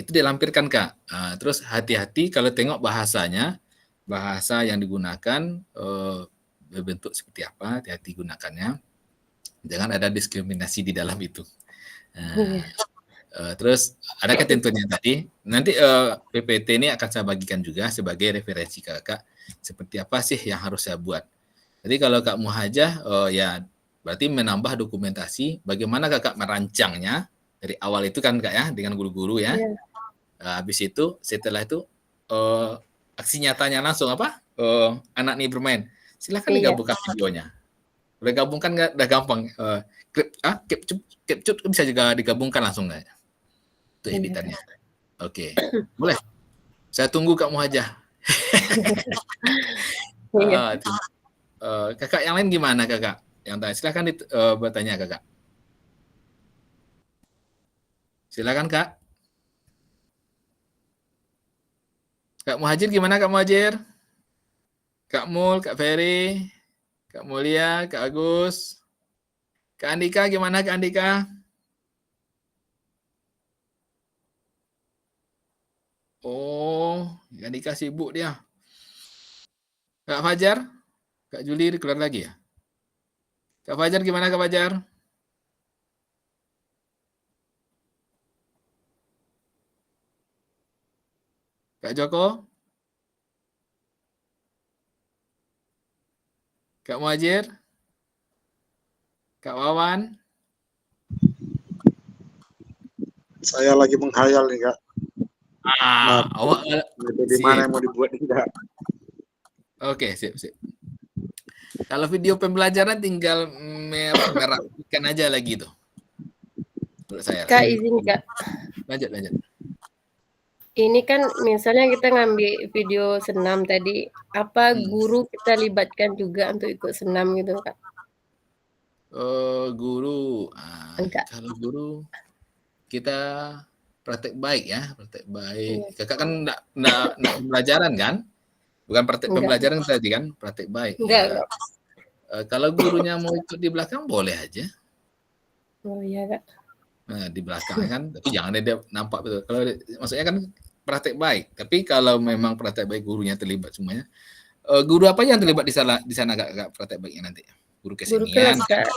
Itu dilampirkan Kak. Terus hati-hati kalau tengok bahasanya, bahasa yang digunakan berbentuk seperti apa, hati-hati gunakannya. Jangan ada diskriminasi di dalam itu. Terus ada ketentuannya tadi. Nanti PPT ini akan saya bagikan juga sebagai referensi kakak. Seperti apa sih yang harus saya buat. Jadi kalau Kak Muhajah ya berarti menambah dokumentasi bagaimana kakak merancangnya dari awal itu kan Kak ya dengan guru-guru ya. Iya. Habis itu setelah itu aksi nyatanya langsung anak nih bermain. Silakan digabungkan videonya. Udah gabungkan udah gampang. Capture bisa juga digabungkan langsung nggak? Itu editannya. Oke. Boleh. Saya tunggu Kak Muhajah. Kakak yang lain gimana Kakak? Yang tanya silakan bertanya Kakak. Silakan Kak. Kak Muhajir gimana Kak Muhajir? Kak Mul, Kak Ferry, Kak Mulia, Kak Agus, Kak Andika gimana Kak Andika? Oh, Kak Andika sibuk dia. Kak Fajar, Kak Juli keluar lagi ya? Kak Fajar gimana Kak Fajar? Kak Joko? Kak Muhajir? Kak Wawan? Saya lagi menghayal nih Kak. Di mana yang mau dibuat tidak? Oke, sip. Kalau video pembelajaran tinggal merapikan aja lagi tuh. Menurut saya. Kak izin Kak. Lanjut. Ini kan misalnya kita ngambil video senam tadi, apa guru kita libatkan juga untuk ikut senam gitu Kak? Guru, Enggak. kalau guru kita praktek baik ya, praktek baik. Kakak kan enggak pembelajaran kan? Bukan praktek pembelajaran tadi kan, praktek baik. Enggak. Kalau gurunya mau ikut di belakang boleh aja. Oh iya Kak. Nah, di belakang kan, tapi jangan dia nampak betul. Kalau maksudnya kan praktek baik, tapi kalau memang praktek baik gurunya terlibat semuanya. Guru apa yang terlibat di sana Kak praktek baiknya nanti? Guru kesenian. Guru kelas Kak.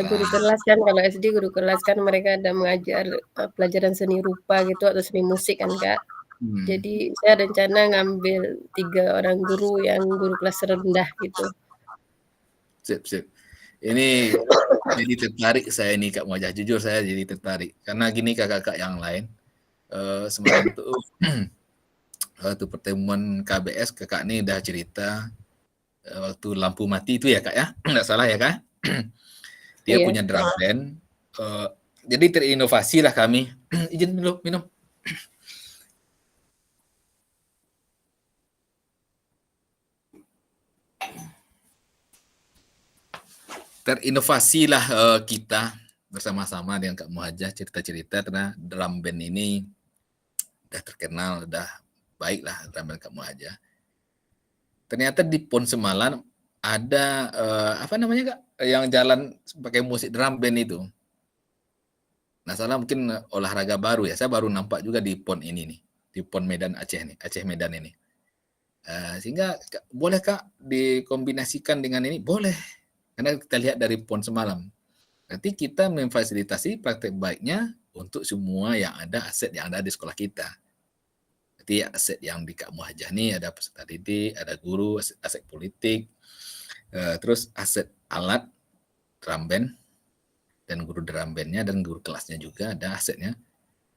Guru kelas kan kalau SD guru kelas kan mereka ada mengajar pelajaran seni rupa gitu atau seni musik kan Kak. Jadi saya rencana ngambil 3 orang guru yang guru kelas rendah gitu. Sip. Ini Jadi tertarik saya ini Kak Muhajah, jujur saya jadi tertarik. Karena gini kakak-kakak yang lain, semalam tuh waktu pertemuan KBS kakak ini udah cerita waktu lampu mati itu ya Kak ya, nggak salah ya Kak. Dia Iya. punya drum band, jadi terinovasi lah kami. Izin dulu minum. Terinovasilah kita bersama-sama dengan Kak Muhajah cerita-cerita karena drum band ini udah terkenal, udah baik lah drum band Kak Muhajah. Ternyata di PON Semalan ada apa namanya Kak, yang jalan pakai musik drum band itu. Nah salah mungkin olahraga baru ya, saya baru nampak juga di PON ini nih, di PON Medan Aceh nih, Aceh Medan ini. Sehingga boleh Kak dikombinasikan dengan ini? Boleh. Karena kita lihat dari PON semalam. Nanti kita memfasilitasi praktek baiknya untuk semua yang ada aset yang ada di sekolah kita. Jadi aset yang di Kak Muhajah nih ada peserta didik, ada guru, aset politik, terus aset alat drum band dan guru drum bandnya dan guru kelasnya juga ada asetnya.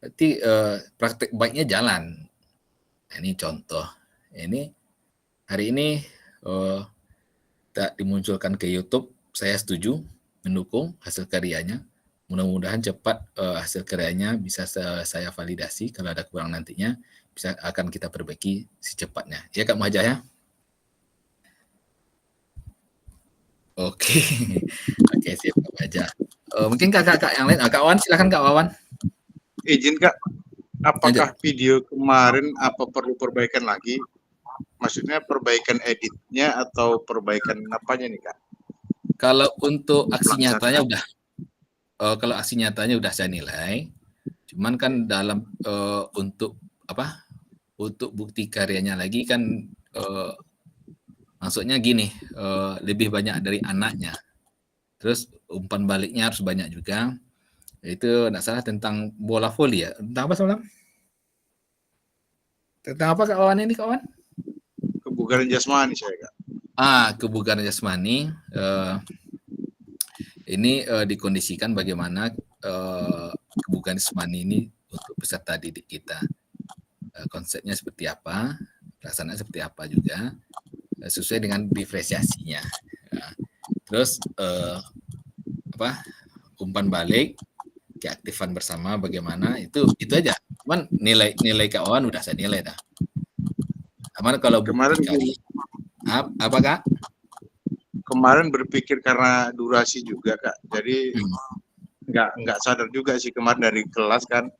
Berarti praktek baiknya jalan. Nah, ini contoh. Ini hari ini tak dimunculkan ke YouTube, saya setuju mendukung hasil karyanya. Mudah-mudahan cepat hasil karyanya bisa saya validasi. Kalau ada kurang nantinya bisa akan kita perbaiki secepatnya. Ya Kak Muhajah ya. Oke, oke siap Kak Muhajah. Mungkin kakak-kakak yang lain, Kak Wawan silakan Kak Wawan. Izin Kak, apakah video kemarin apa perlu perbaikan lagi? Maksudnya perbaikan editnya atau perbaikan apanya nih Kak? Kalau untuk aksi nyatanya udah, kalau aksi nyatanya udah saya nilai. Cuman kan dalam untuk apa? Untuk bukti karyanya lagi kan maksudnya gini, lebih banyak dari anaknya. Terus umpan baliknya harus banyak juga. Itu nggak salah tentang bola voli ya. Tentang apa semalam? Tentang apa Kak Wawan ini Kak Wawan? Kebugaran jasmani saya Kak. Kebugaran jasmani. Ini dikondisikan bagaimana kebugaran jasmani ini untuk peserta didik kita. Konsepnya seperti apa, pelaksanaan seperti apa juga, sesuai dengan diferensiasinya. Terus umpan balik, keaktifan bersama bagaimana itu aja. Cuman nilai Kak Wawan udah saya nilai dah. Aman kalau kemarin kali apa Kak? Kemarin berpikir karena durasi juga Kak. Jadi nggak sadar juga sih kemarin dari kelas kan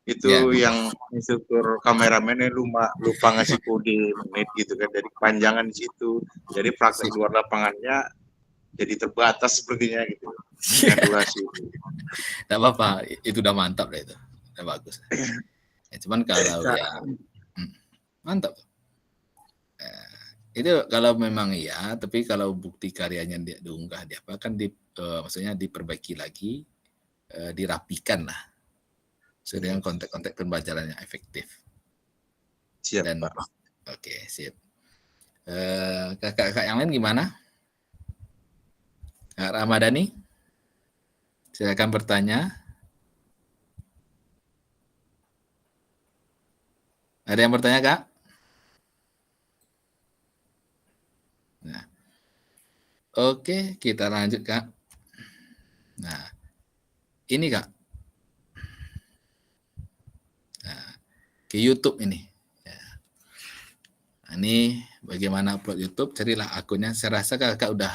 itu yang instruktur kameramennya lupa ngasih kode menit gitu kan, dari kepanjangan di situ. Jadi praktek luar lapangannya jadi terbatas sepertinya gitu. Durasi. Tidak apa-apa, itu udah mantap deh itu, udah bagus. Ya, cuman kalau ya mantap. Itu kalau memang iya, tapi kalau bukti karyanya dia diunggah di apa kan maksudnya diperbaiki lagi, dirapikan lah. Sesuai dengan konteks-konteks pembelajaran yang efektif. Siap, dan, Pak. Oke, sip. Kakak-kakak yang lain gimana? Kak Ramadhani? Silakan bertanya. Ada yang bertanya, Kak? Nah. Oke, kita lanjut, Kak. Nah, ini, Kak. Nah, ke YouTube ini. Ya. Nah, ini bagaimana upload YouTube? Carilah akunnya. Saya rasa Kakak udah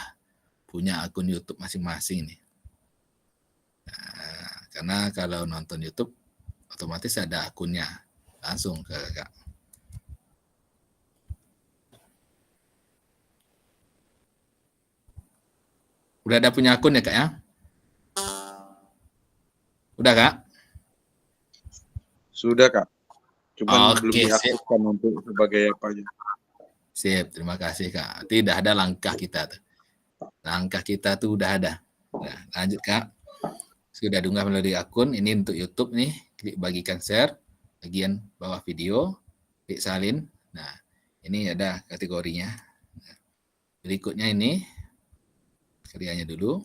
punya akun YouTube masing-masing nih. Nah, karena kalau nonton YouTube otomatis ada akunnya langsung ke Kakak. Udah ada punya akun ya Kak ya? Udah Kak? Sudah Kak. Cuman Oke, belum diaktifkan untuk sebagai apa aja. Sip, terima kasih Kak. Tidak ada langkah kita tuh. Langkah kita tuh udah ada. Nah, lanjut Kak. Sudah diunggah melalui akun, ini untuk YouTube nih. Klik bagikan share, bagian bawah video, klik salin. Nah, ini ada kategorinya. Nah, berikutnya ini karyanya dulu.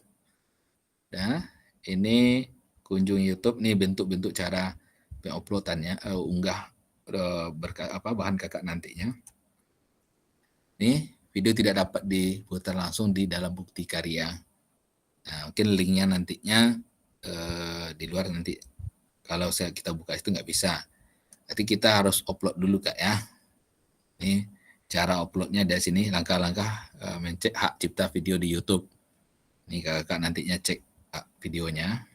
Nah, ini kunjungi YouTube nih bentuk-bentuk cara penguploadannya, unggah bahan kakak nantinya. Nih, video tidak dapat diputar langsung di dalam bukti karya. Nah, mungkin linknya nantinya di luar nanti. Kalau kita buka itu nggak bisa. Nanti kita harus upload dulu Kak ya. Ini cara uploadnya dari sini, langkah-langkah mencek hak cipta video di YouTube. Ini kakak nantinya cek videonya.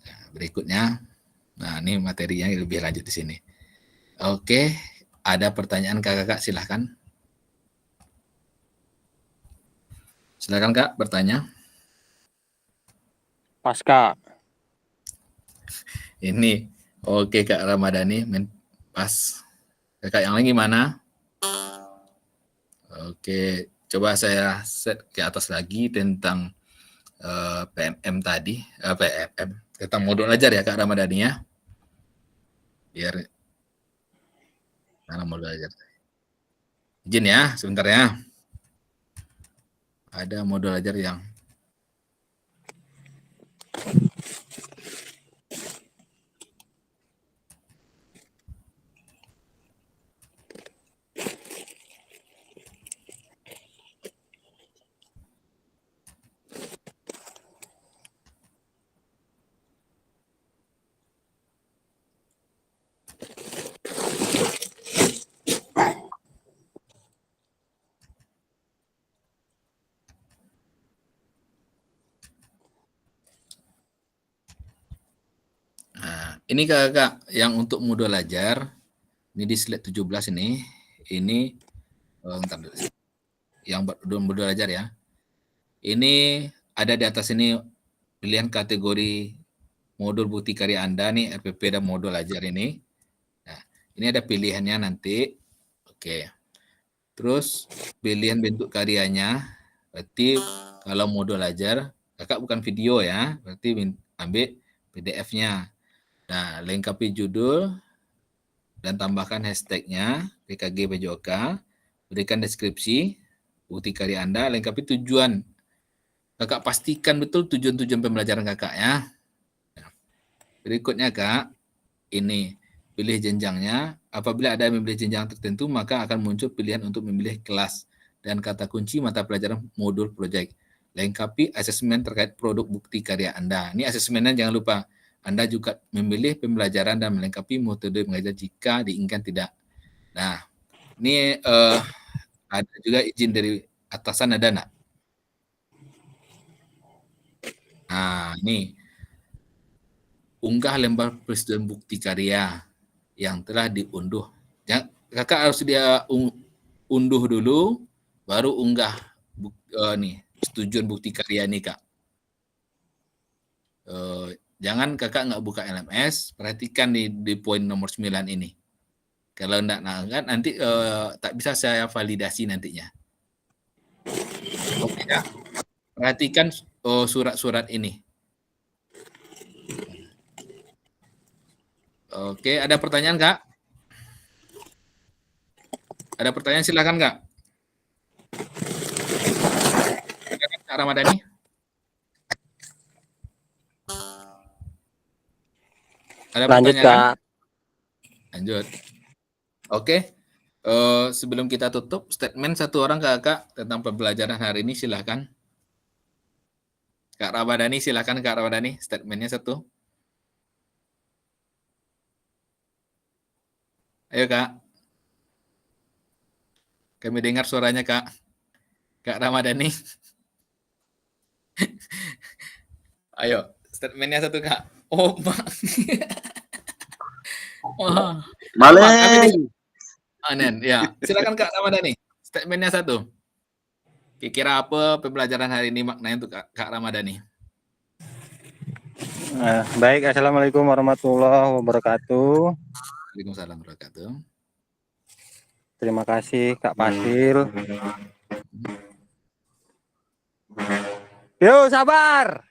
Nah, berikutnya, nah ini materinya lebih lanjut di sini. Oke, ada pertanyaan kakak silahkan. Silakan Kak bertanya. Pas Kak. Ini oke Kak Ramadhani, pas. Kakak yang lain gimana? Oke, coba saya set ke atas lagi tentang PMM tadi, tentang modul ajar ya Kak Ramadhani ya. Biar mana modul ajar. Izin ya, sebentar ya. Ada modul ajar yang ini kakak yang untuk modul ajar, ini di slide 17 ini yang modul ajar ya. Ini ada di atas ini pilihan kategori modul bukti karya Anda nih, RPP dan modul ajar ini. Nah, ini ada pilihannya nanti. Oke. Terus pilihan bentuk karyanya, berarti kalau modul ajar, kakak bukan video ya, berarti ambil PDF-nya. Nah, lengkapi judul dan tambahkan hashtagnya PKG PJOK, berikan deskripsi bukti karya Anda, lengkapi tujuan. Kakak pastikan betul tujuan-tujuan pembelajaran kakak ya. Nah, berikutnya Kak, ini pilih jenjangnya. Apabila ada memilih jenjang tertentu, maka akan muncul pilihan untuk memilih kelas dan kata kunci mata pelajaran modul proyek. Lengkapi asesmen terkait produk bukti karya Anda. Ini asesmennya jangan lupa. Anda juga memilih pembelajaran dan melengkapi metode mengajar jika diinginkan tidak. Nah, ini ada juga izin dari atasan ada nak? Nah, ini unggah lembar persetujuan bukti karya yang telah diunduh. Kakak harus dia unduh dulu, baru unggah nih persetujuan bukti karya nih Kak. Jangan kakak nggak buka LMS, perhatikan di poin nomor 9 ini. Kalau enggak nanti tak bisa saya validasi nantinya. Oke ya. Perhatikan surat-surat ini. Oke, ada pertanyaan Kak? Ada pertanyaan silakan Kak. Kak Ramadhani. Ada Lanjut pertanyaan? Kak. Lanjut. Oke. Sebelum kita tutup, statement satu orang Kak tentang pembelajaran hari ini silakan. Kak Ramadhani silakan Kak Ramadhani, statementnya satu. Ayo Kak. Kami dengar suaranya Kak. Kak Ramadhani. Ayo, statementnya satu Kak. Oh, Pak. Wah. Maleng. Anen, ya. Silakan Kak Ramadhani. Statementnya satu. Kira-kira apa pembelajaran hari ini maknanya untuk Kak Ramadhani? Baik, Assalamualaikum warahmatullahi wabarakatuh. Waalaikumsalam warahmatullahi wabarakatuh. Terima kasih Kak Pasil. Yo, sabar.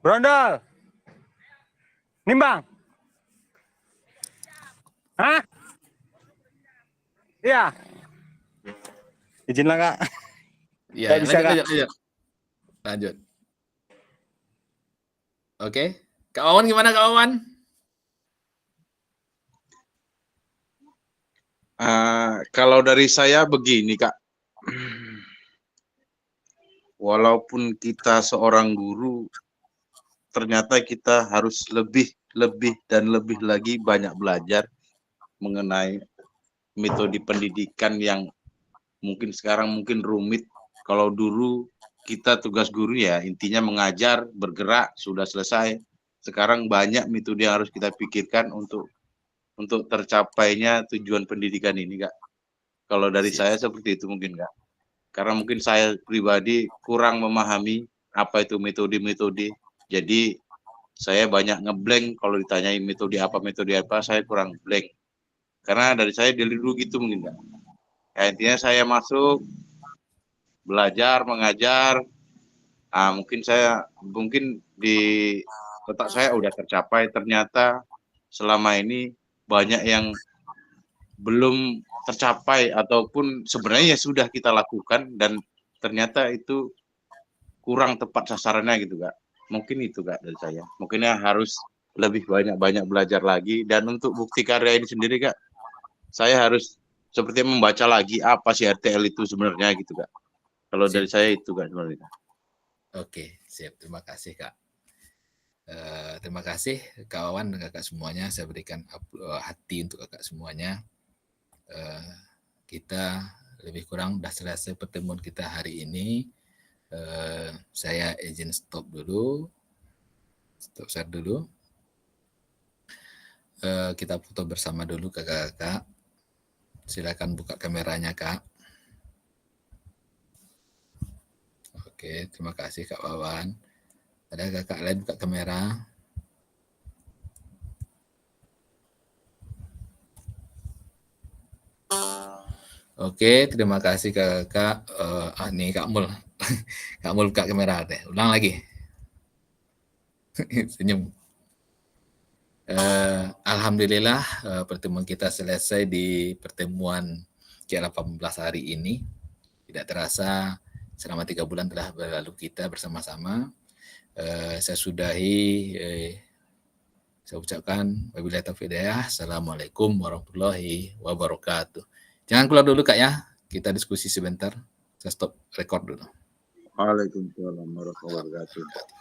Brondol. Nimbang. Hah? Iya. Izinlah Kak. Iya, bisa, Kak. lanjut. Lanjut. Oke. Kak Wawan gimana Kak Wawan? Kalau dari saya begini Kak, walaupun kita seorang guru, ternyata kita harus lebih dan lebih lagi banyak belajar mengenai metode pendidikan yang mungkin sekarang mungkin rumit. Kalau dulu kita tugas guru ya intinya mengajar, bergerak, sudah selesai. Sekarang banyak metode yang harus kita pikirkan untuk tercapainya tujuan pendidikan ini Kak. Kalau dari saya seperti itu mungkin Kak. Karena mungkin saya pribadi kurang memahami apa itu metode-metode. Jadi saya banyak ngeblank kalau ditanyain metode apa, saya kurang blank. Karena dari saya dari dulu gitu mungkin Kak. Ya, intinya saya masuk, belajar, mengajar, mungkin di otak saya udah tercapai, ternyata selama ini banyak yang belum tercapai ataupun sebenarnya sudah kita lakukan dan ternyata itu kurang tepat sasarannya gitu Kak. Mungkin itu Kak dari saya. Mungkinnya harus lebih banyak belajar lagi dan untuk bukti karya ini sendiri Kak, saya harus seperti membaca lagi apa sih RTL itu sebenarnya gitu Kak. Kalau dari saya itu Kak sebenarnya. Oke, siap. Terima kasih Kak. Terima kasih Kak Wawan dan kakak semuanya. Saya berikan hati untuk kakak semuanya. Kita lebih kurang sudah selesai pertemuan kita hari ini. Saya izin stop share dulu. Kita foto bersama dulu kakak-kakak. Silakan buka kameranya Kak. Oke, terima kasih Kak Wawan. Ada kakak lain buka kamera? Oke, terima kasih kakak. Nih Kak Mul. Kak Mul buka kamera deh. Ulang lagi. Senyum. Alhamdulillah pertemuan kita selesai di pertemuan ke-18 hari ini. Tidak terasa selama 3 bulan telah berlalu kita bersama-sama. Saya sudahi, saya ucapkan wabillahi taufiq hidayah. Assalamualaikum warahmatullahi wabarakatuh. Jangan keluar dulu Kak ya, kita diskusi sebentar. Saya stop record dulu. Waalaikumsalam warahmatullahi wabarakatuh.